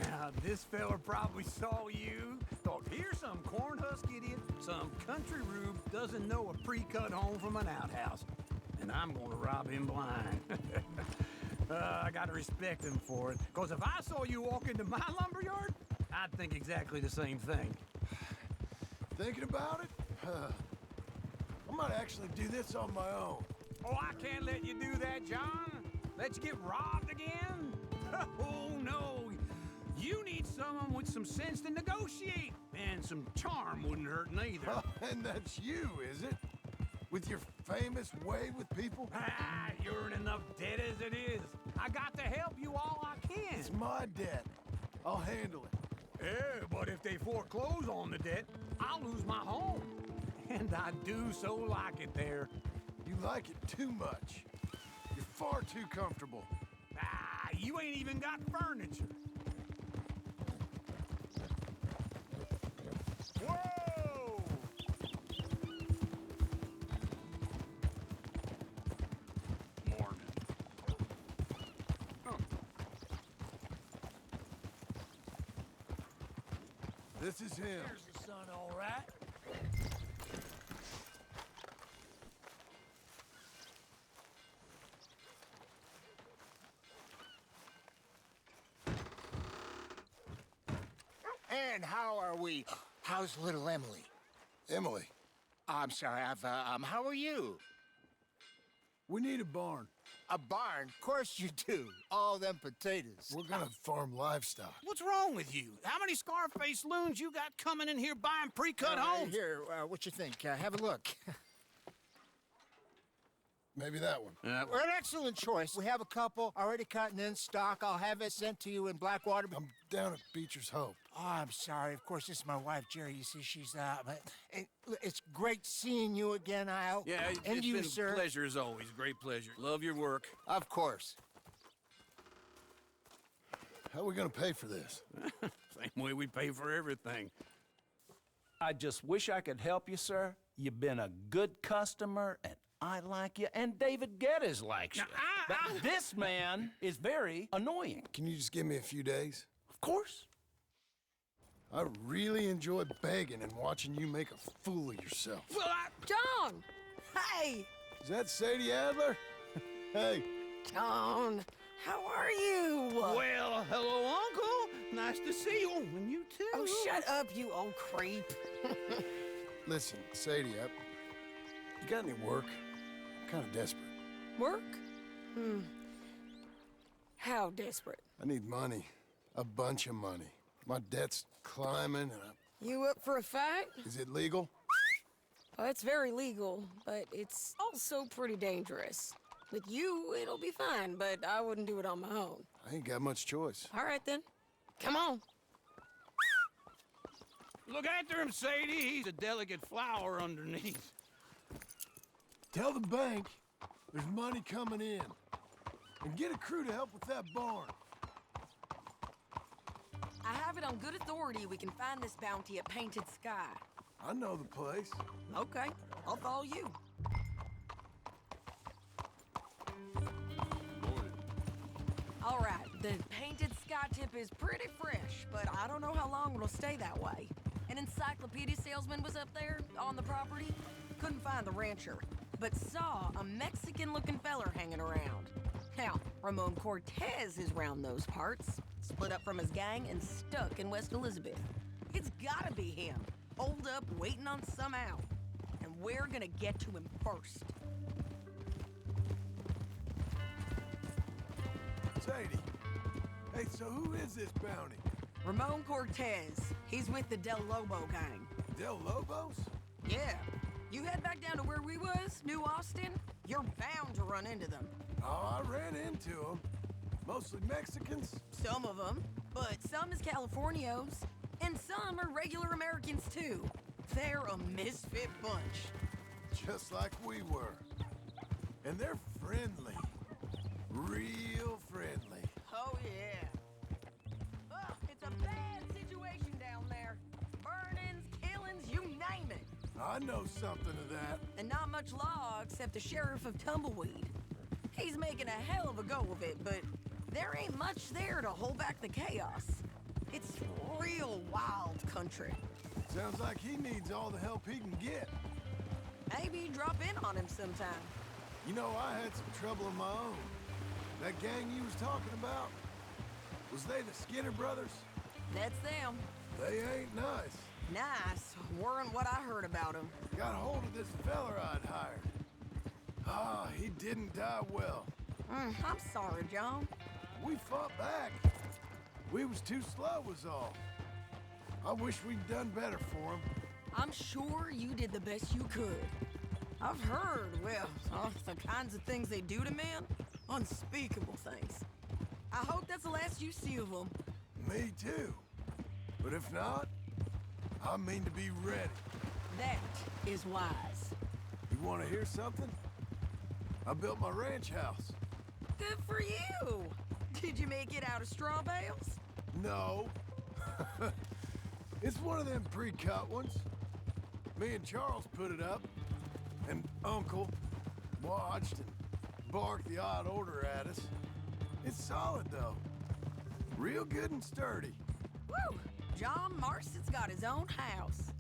S1: Now, this fella probably saw you, thought, here's some corn-husk idiot, some country rube doesn't know a pre-cut home from an outhouse, and I'm gonna rob him blind. I gotta respect him for it, because if I saw you walk into my lumberyard, I'd think exactly the same thing.
S2: Thinking about it? I might actually do this on my own.
S1: Oh, I can't let you do that, John. Let you get robbed again? Oh, no. You need someone with some sense to negotiate. And some charm wouldn't hurt neither.
S2: And that's you, is it? With your famous way with people?
S1: Ah, you're in enough debt as it is. I got to help you all I can.
S2: It's my debt. I'll handle it.
S1: Yeah, but if they foreclose on the debt, I'll lose my home. And I do so like it there.
S2: You like it too much. You're far too comfortable.
S1: Ah, you ain't even got furniture. Whoa! Morning. Oh.
S2: This is him.
S4: There's the sun, all right.
S7: And how are we? How's little Emily?
S2: Emily,
S7: I'm sorry, how are you?
S2: we need a barn.
S7: A barn? Of course you do. All them potatoes.
S2: We're gonna farm livestock.
S1: What's wrong with you? How many Scarface loons you got coming in here buying pre-cut homes?
S7: Here, what you think? Have a look.
S2: Maybe that one.
S7: We're an excellent choice. We have a couple already cut and in stock. I'll have it sent to you in Blackwater.
S2: I'm down at Beecher's Hope.
S7: Oh, I'm sorry. Of course, this is my wife, Jerry. You see, she's but it's great seeing you again, Al.
S1: Yeah,
S7: and
S1: it's
S7: you,
S1: been
S7: sir.
S1: a pleasure as always. Great pleasure. Love your work.
S7: Of course.
S2: How are we gonna pay for this?
S1: Same way we pay for everything.
S13: I just wish I could help you, sir. You've been a good customer, and I like you, and David Geddes likes you. But this man is very annoying.
S2: Can you just give me a few days?
S13: Of course.
S2: I really enjoy begging and watching you make a fool of yourself.
S1: Well,
S5: John! Hey!
S2: Is that Sadie Adler? Hey.
S5: John, how are you?
S1: Well, hello, Uncle. Nice to see you. And you too.
S5: Oh, shut up, you old creep.
S2: Listen, Sadie, you got any work? I'm kind of desperate.
S5: Work? How desperate?
S2: I need money. A bunch of money. My debt's climbing and
S5: You up for a fight?
S2: Is it legal?
S5: Well, it's very legal, but it's also pretty dangerous. With you, it'll be fine, but I wouldn't do it on my own.
S2: I ain't got much choice.
S5: All right, then. Come on.
S1: Look after him, Sadie. He's a delicate flower underneath.
S2: Tell the bank there's money coming in. And get a crew to help with that barn.
S5: I have it on good authority we can find this bounty at Painted Sky.
S2: I know the place.
S5: Okay, I'll follow you. All right, the Painted Sky tip is pretty fresh, but I don't know how long it'll stay that way. An encyclopedia salesman was up there on the property. Couldn't find the rancher, but saw a Mexican-looking feller hanging around. Now, Ramon Cortez is round those parts, split up from his gang and stuck in West Elizabeth. It's gotta be him, holed up waiting on some out. And we're gonna get to him first.
S2: Sadie. Hey, so who is this bounty?
S5: Ramon Cortez. He's with the Del Lobo gang.
S2: Del Lobos?
S5: Yeah. You head back down to where we was, New Austin, you're bound to run into them.
S2: Oh, I ran into them. Mostly Mexicans.
S5: Some of them, but some is Californios. And some are regular Americans, too. They're a misfit bunch.
S2: Just like we were. And they're friendly. Real friendly.
S5: Oh, yeah. Oh, it's a bad situation down there. Burnings, killings, you name it.
S2: I know something of that.
S5: And not much law except the sheriff of Tumbleweed. He's making a hell of a go of it, but there ain't much there to hold back the chaos. It's real wild country.
S2: Sounds like he needs all the help he can get.
S5: Maybe drop in on him sometime.
S2: You know, I had some trouble of my own. That gang you was talking about, was they the Skinner brothers?
S5: That's them.
S2: They ain't nice.
S5: Nice weren't what I heard about them.
S2: Got hold of this feller I'd hired. Ah, he didn't die well.
S5: I'm sorry, John.
S2: We fought back. We was too slow was all. I wish we'd done better for him.
S5: I'm sure you did the best you could. I've heard, well, the kinds of things they do to men. Unspeakable things. I hope that's the last you see of them.
S2: Me too. But if not, I mean to be ready.
S5: That is wise.
S2: You want to hear something? I built my ranch house.
S5: Good for you. Did you make it out of straw bales?
S2: No. It's one of them pre-cut ones. Me and Charles put it up, and Uncle watched and barked the odd order at us. It's solid, though. Real good and sturdy.
S5: Woo! John Marston's got his own house.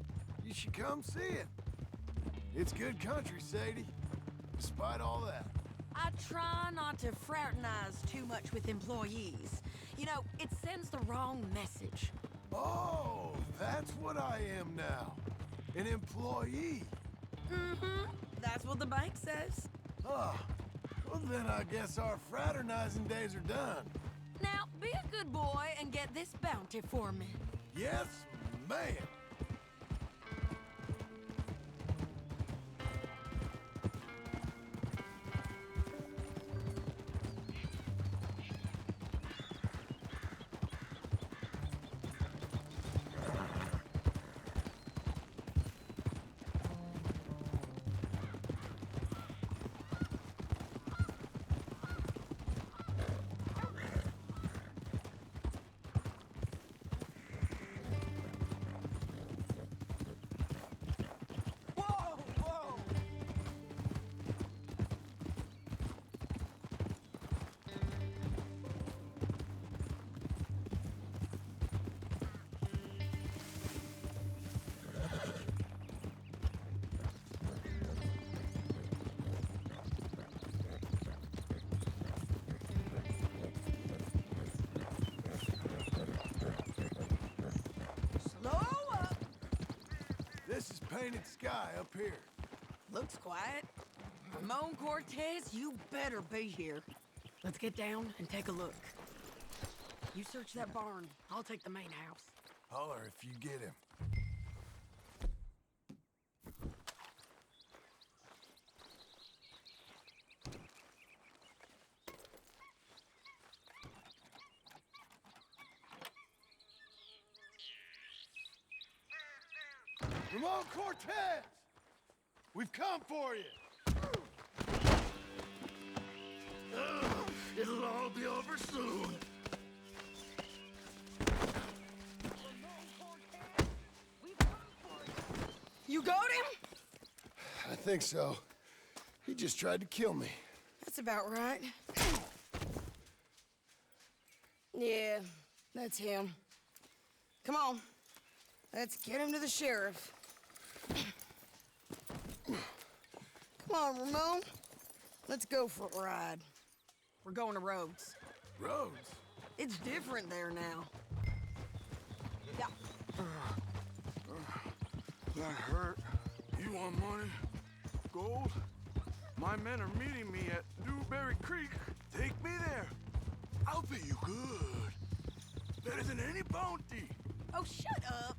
S2: You should come see it. It's good country, Sadie. Despite all that.
S5: I try not to fraternize too much with employees. You know, it sends the wrong message.
S2: Oh, that's what I am now. An employee.
S5: Mm-hmm. That's what the bank says.
S2: Ah, well then I guess our fraternizing days are done.
S5: Now, be a good boy and get this bounty for me.
S2: Yes, ma'am. painted sky up here.
S5: Looks quiet. Ramon Cortez, you better be here. Let's get down and take a look. You search that barn. I'll take the main house.
S2: Holler if you get him. Ramon Cortez! We've come for you!
S10: It'll all be over soon.
S5: You got him?
S2: I think so. He just tried to kill me.
S5: That's about right. Yeah, that's him. Come on. Let's get him to the sheriff. Come on, Ramon. Let's go for a ride. We're going to Rhodes.
S2: Rhodes?
S5: It's different there now. Yeah.
S10: That hurt. You want money? Gold? My men are meeting me at Newberry Creek. Take me there. I'll pay you good. Better than any bounty.
S5: Oh, shut up.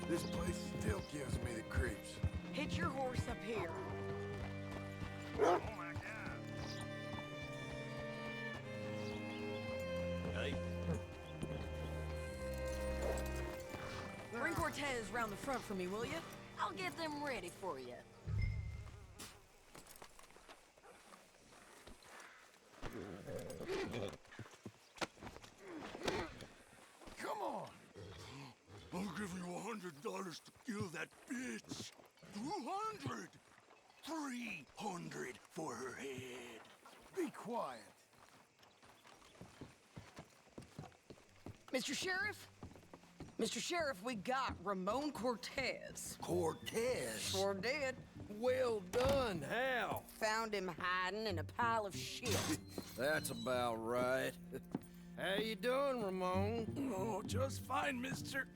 S2: This place still gives me the creeps.
S5: Hitch your horse up here.
S10: Oh my God.
S13: Hey.
S5: Bring Cortez round the front for me, will you? I'll get them ready for you.
S2: Come on!
S10: I'll give you $100 to kill that bitch. 200. 300 for her head.
S2: Be quiet.
S5: Mr. Sheriff? Mr. Sheriff, we got Ramon Cortez.
S1: Cortez?
S5: Sure did.
S1: Well done, Hal.
S5: Found him hiding in a pile of shit.
S1: That's about right. How you doing, Ramon?
S10: Oh, just fine, mister.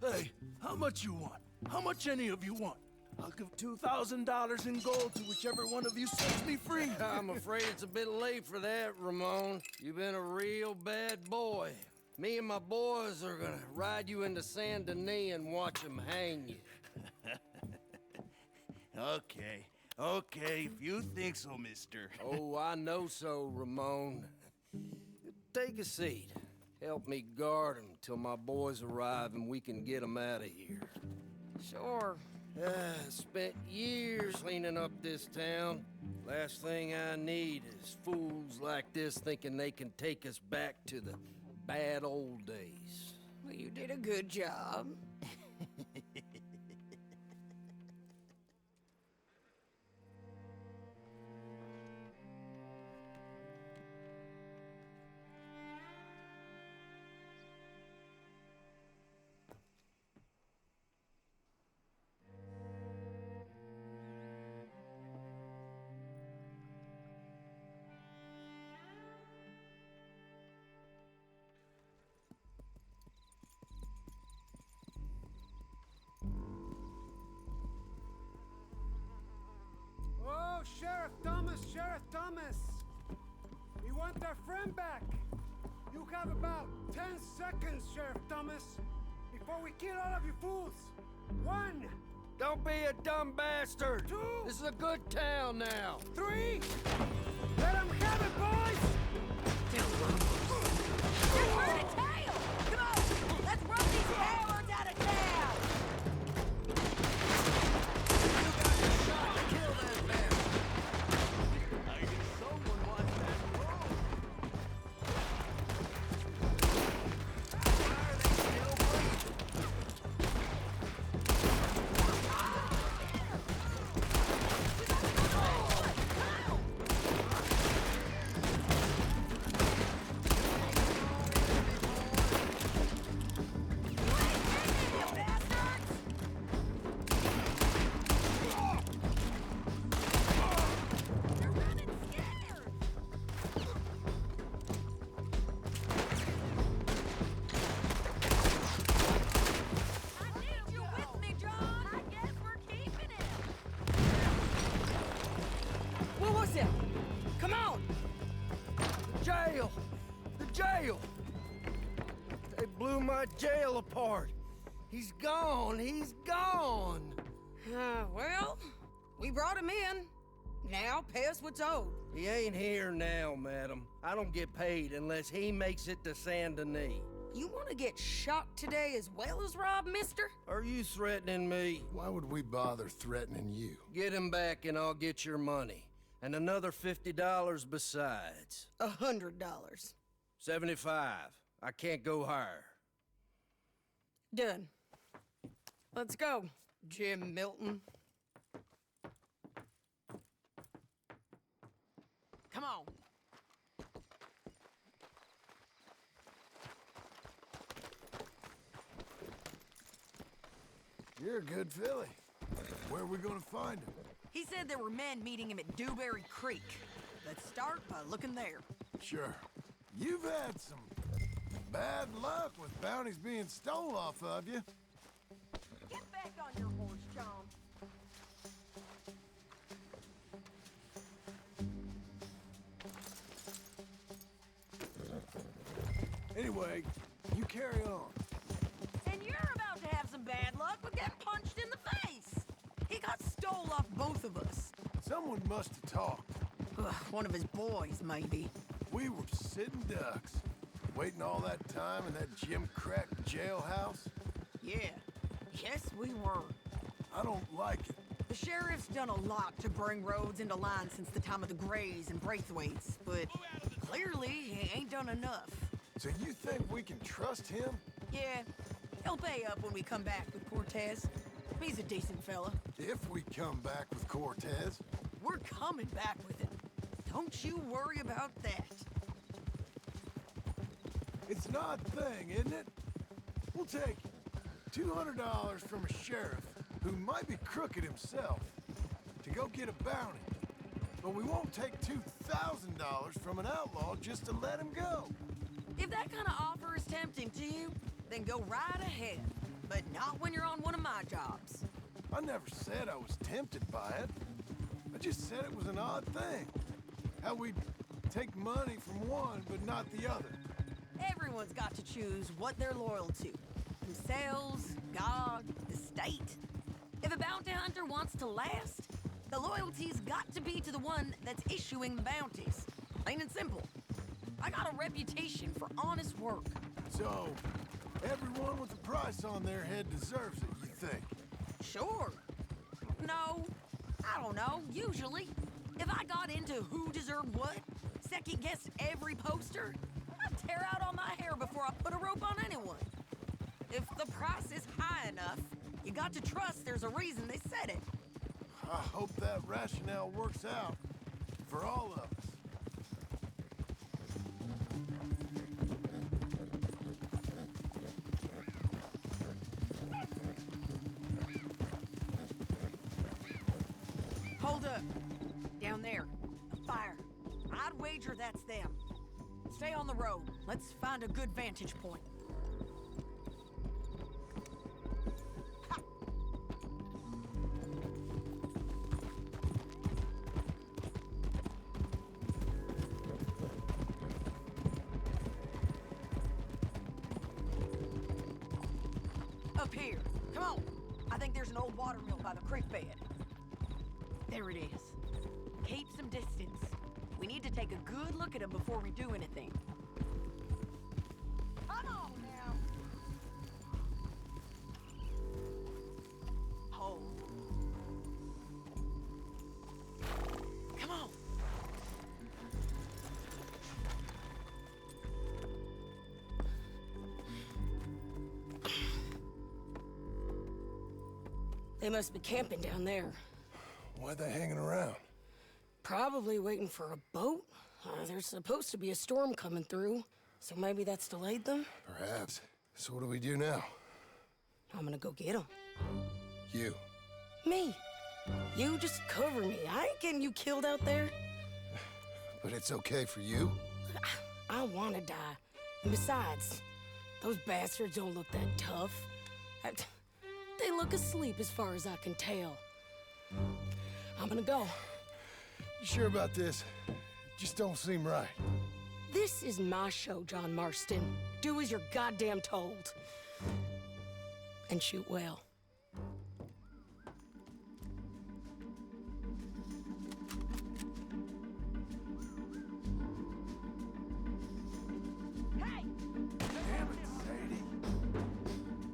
S10: Hey, how much you want? How much any of you want? I'll give $2,000 in gold to whichever one of you sets me free.
S1: I'm afraid it's a bit late for that, Ramon. You've been a real bad boy. Me and my boys are gonna ride you into Saint Denis and watch them hang you.
S10: Okay, if you think so, mister.
S1: Oh, I know so, Ramon. Take a seat. Help me guard them till my boys arrive and we can get them out of here.
S5: Sure.
S1: Spent years cleaning up this town. Last thing I need is fools like this thinking they can take us back to the bad old days.
S5: Well, you did a good job.
S4: Oh, Sheriff Thomas! We want our friend back! You have about 10 seconds, Sheriff Thomas, before we kill all of you fools! 1!
S1: Don't be a dumb bastard!
S4: 2!
S1: This is a good town now!
S4: 3! Let them have it, boys!
S5: Just run a tail! Come on! Let's run these cowards out of town! You got the shot to kill that man!
S10: I guess someone wants that roll.
S4: jail! They blew my jail apart. He's gone, he's gone!
S5: Well, we brought him in. Now pay us what's owed.
S4: He ain't here now, madam. I don't get paid unless he makes it to Saint Denis.
S5: You want to get shot today as well as Rob, mister?
S4: Are you threatening me?
S2: Why would we bother threatening you?
S4: Get him back and I'll get your money. And another $50 besides.
S5: $100.
S4: 75. I can't go higher.
S5: Done. Let's go, Jim Milton. Come on.
S2: You're a good filly. Where are we gonna find him?
S5: He said there were men meeting him at Dewberry Creek. Let's start by looking there.
S2: Sure. You've had some bad luck with bounties being stole off of you.
S5: Get back on your horse, John.
S2: Anyway, you carry on.
S5: And you're about to have some bad luck with getting punched in the face. He got stole off both of us.
S2: Someone must have talked.
S5: Ugh, one of his boys, maybe.
S2: We were sitting ducks, waiting all that time in that Jim Crack jailhouse.
S5: Yeah. Yes, we were.
S2: I don't like it.
S5: The sheriff's done a lot to bring roads into line since the time of the Grays and Braithwaites, but clearly he ain't done enough.
S2: So you think we can trust him?
S5: Yeah, he'll pay up when we come back with Cortez. He's a decent fella.
S2: If we come back with Cortez.
S5: We're coming back with him. Don't you worry about that.
S2: It's an odd thing, isn't it? We'll take $200 from a sheriff who might be crooked himself to go get a bounty. But we won't take $2,000 from an outlaw just to let him go.
S5: If that kind of offer is tempting to you, then go right ahead. But not when you're on one of my jobs.
S2: I never said I was tempted by it. I just said it was an odd thing. How we'd take money from one but not the other.
S5: Everyone's got to choose what they're loyal to. Themselves, God, the state. If a bounty hunter wants to last, the loyalty's got to be to the one that's issuing the bounties. Plain and simple. I got a reputation for honest work.
S2: So, everyone with a price on their head deserves it, you think?
S5: Sure. No, I don't know, usually. If I got into who deserved what, second-guessed every poster, I'd tear out all my hair before I put a rope on anyone. If the price is high enough, you got to trust there's a reason they said it.
S2: I hope that rationale works out for all of us.
S5: Hold up. Down there. A fire. I'd wager that's them. Stay on the road. Let's find a good vantage point. Ha! Up here. Come on. I think there's an old water mill by the creek bed. There it is. Keep some distance. We need to take a good look at him before we do anything. Come on now. Hold. Come on. They must be camping down there.
S2: Why are they hanging around?
S5: Probably waiting for a boat. There's supposed to be a storm coming through, so maybe that's delayed them?
S2: Perhaps. So what do we do now?
S5: I'm gonna go get them.
S2: You.
S5: Me. You just cover me. I ain't getting you killed out there.
S2: But it's okay for you?
S5: I wanna die. And besides, those bastards don't look that tough. They look asleep as far as I can tell. I'm gonna go.
S2: You sure about this? Just don't seem right.
S5: This is my show, John Marston. Do as you're goddamn told. And shoot well.
S2: Damn it, Sadie.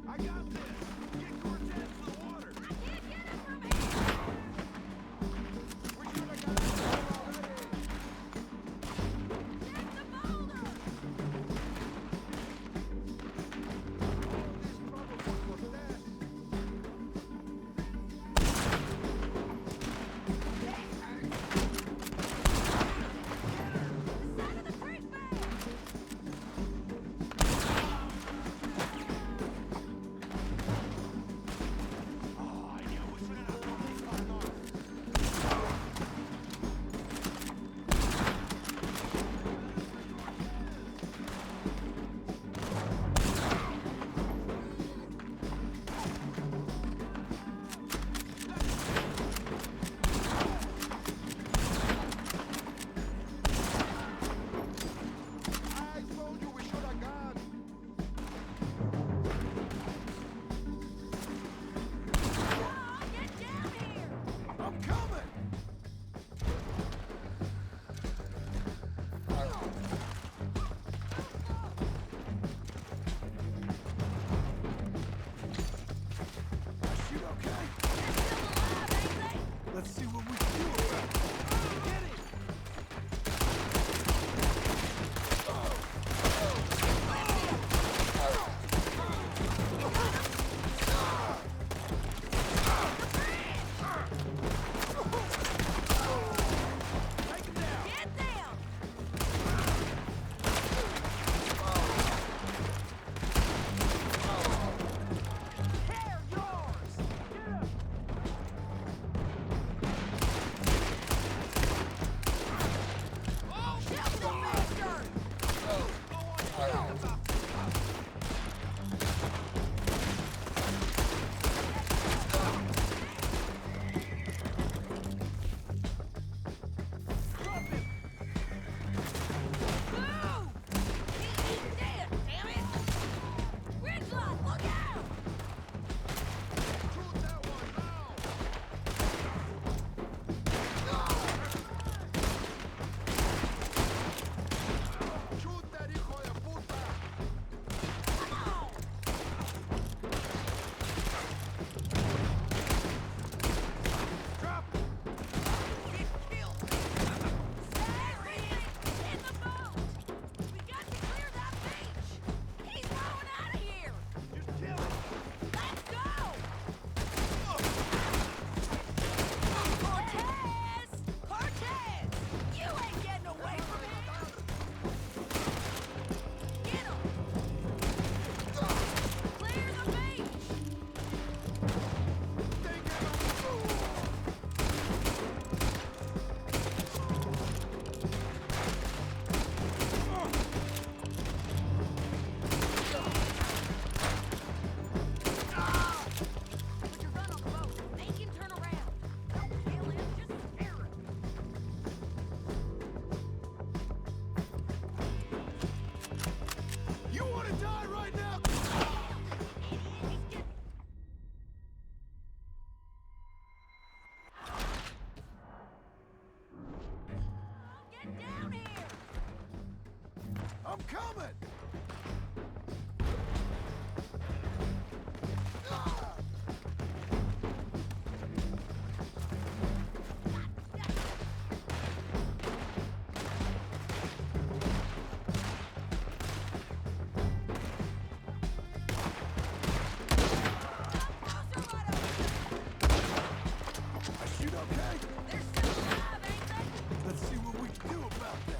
S2: I got this. Get Cortez to the water. I can't get it from here. We should have got out of there already. Check the boulder. I'm coming! Let's see what we can do about that.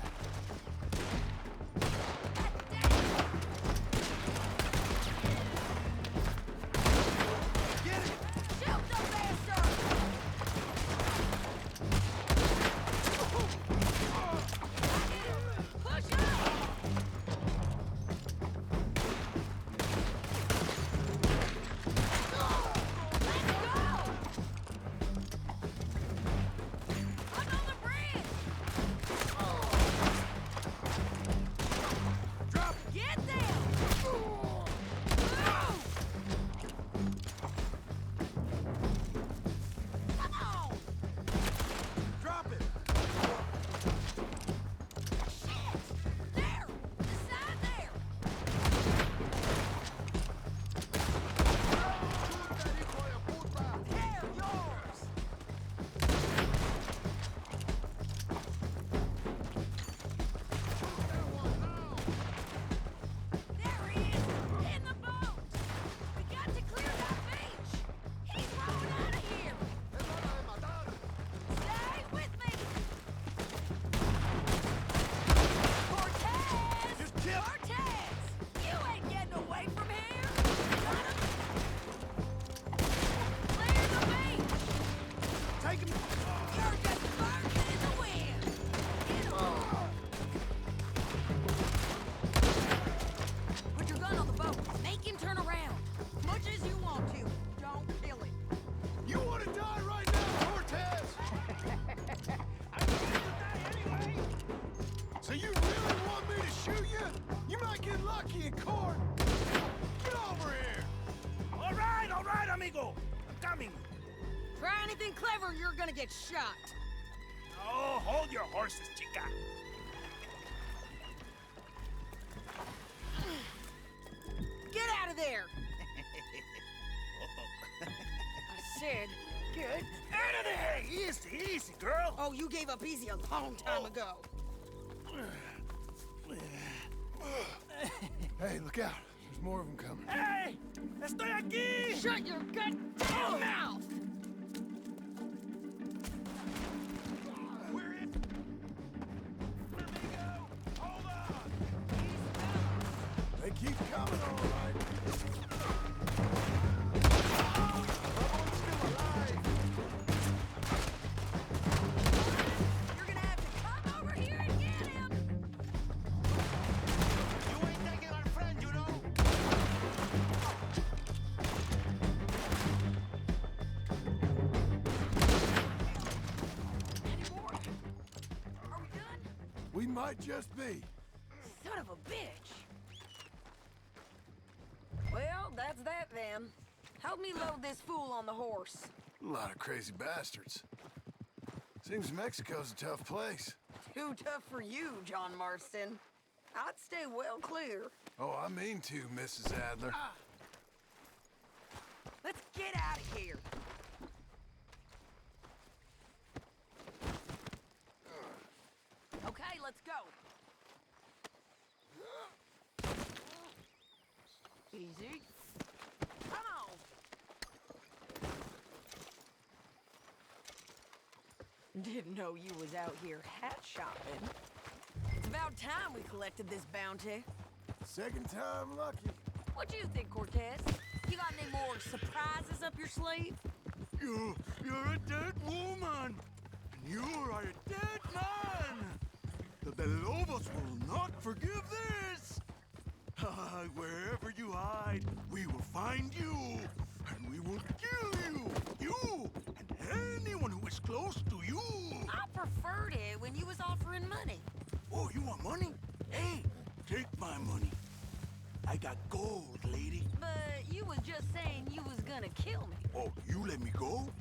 S5: You're just burning in the wind! Get 'em! Put your gun on the boat. Make him turn around. Much as you want to. Don't kill him.
S2: You want to die right now, Cortez?
S4: I'm going to die anyway!
S2: So you really want me to shoot you? You might get lucky in court. Get over here.
S4: All right, amigo. I'm coming.
S5: Try anything clever and you're gonna get shot.
S4: Oh, hold your horses, chica.
S5: Get out of there! I said, get
S4: Out of there! Easy, easy, girl.
S5: Oh, you gave up easy a long time ago.
S2: Hey, look out. There's more of them coming.
S4: Hey! Estoy aquí!
S5: Shut your goddamn mouth!
S4: We're in. Amigo, hold on!
S2: They keep coming, all right.
S5: You're gonna have to come over here and get him!
S4: You ain't taking our friend, you know?
S5: Any more? Are we done?
S2: We might just be.
S5: Son of a bitch! Well, that's that then. Help me load this fool on the horse.
S2: A lot of crazy bastards. Seems Mexico's a tough place.
S5: Too tough for you, John Marston. I'd stay well clear.
S2: Oh, I mean to, Mrs. Adler.
S5: Let's get out of here. Okay, let's go. Easy. Come on. Didn't know you was out here hat shopping. It's about time we collected this bounty.
S2: Second time lucky.
S5: What do you think, Cortez? You got any more surprises up your sleeve?
S10: You're a dead woman. And you are a dead man. The Lobos will not forgive this. Wherever you hide, we will find you. And we will kill you. You and anyone who is close to you.
S5: I preferred it when you was offering money.
S10: Oh, you want money? Hey, take my money. I got gold, lady.
S5: But you was just saying you was gonna kill me.
S10: Oh, you let me go?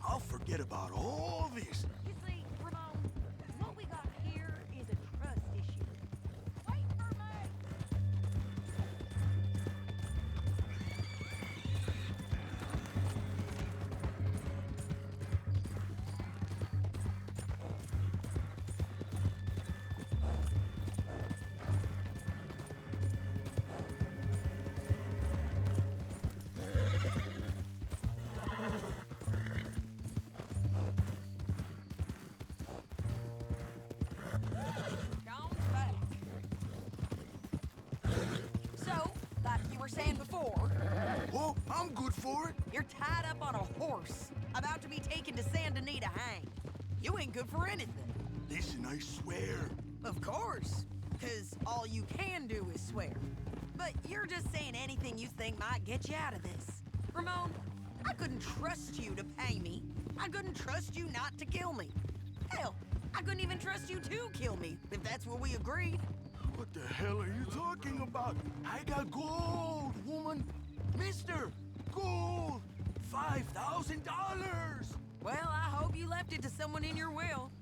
S10: I'll forget about all this.
S5: You see, Ramon, what we got here is a trust issue. Wait for me! Saying before.
S10: Oh, I'm good for it.
S5: You're tied up on a horse, about to be taken to San Denis to hang. You ain't good for anything.
S10: Listen, I swear.
S5: Of course, because all you can do is swear. But you're just saying anything you think might get you out of this. Ramon, I couldn't trust you to pay me. I couldn't trust you not to kill me. Hell, I couldn't even trust you to kill me, if that's what we agreed.
S10: What the hell are you talking about? I got gold, woman. Mister, gold. $5,000.
S5: Well, I hope you left it to someone in your will.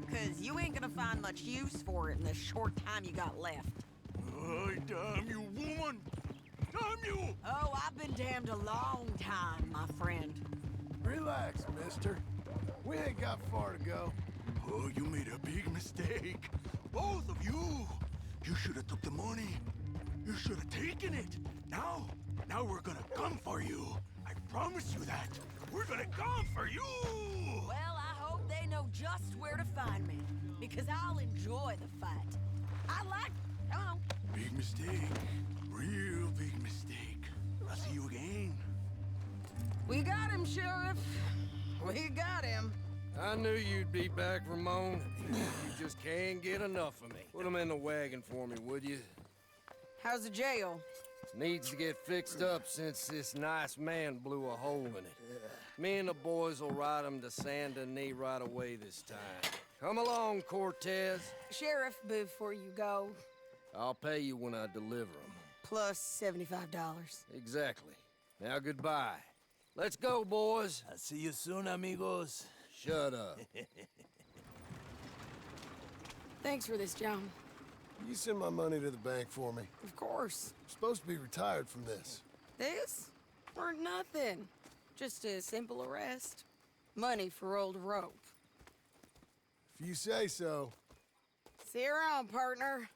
S5: Because you ain't gonna find much use for it in the short time you got left.
S10: Oh, damn you, woman. Damn you.
S5: Oh, I've been damned a long time, my friend.
S2: Relax, mister. We ain't got far to go.
S10: Oh, you made a big mistake. Both of you. You should have took the money. You should have taken it. Now we're gonna come for you. I promise you that. We're gonna come for you.
S5: Well, I hope they know just where to find me. Because I'll enjoy the fight. I like... Come on.
S10: Big mistake. Real big mistake. I'll see you again.
S5: We got him, Sheriff. We got him.
S14: I knew you'd be back, Ramon. You just can't get enough of me. Put him in the wagon for me, would you?
S5: How's the jail?
S14: Needs to get fixed up since this nice man blew a hole in it. Me and the boys will ride him to Saint Denis right away this time. Come along, Cortez.
S5: Sheriff, before you go,
S14: I'll pay you when I deliver him.
S5: plus $75.
S14: Exactly. Now goodbye. Let's go, boys.
S2: I'll see you soon, amigos.
S14: Shut up.
S5: Thanks for this, John.
S2: You send my money to the bank for me.
S5: Of course.
S2: I'm supposed to be retired from this.
S5: This? Weren't nothing. Just a simple arrest. Money for old rope.
S2: If you say so.
S5: See you around, partner.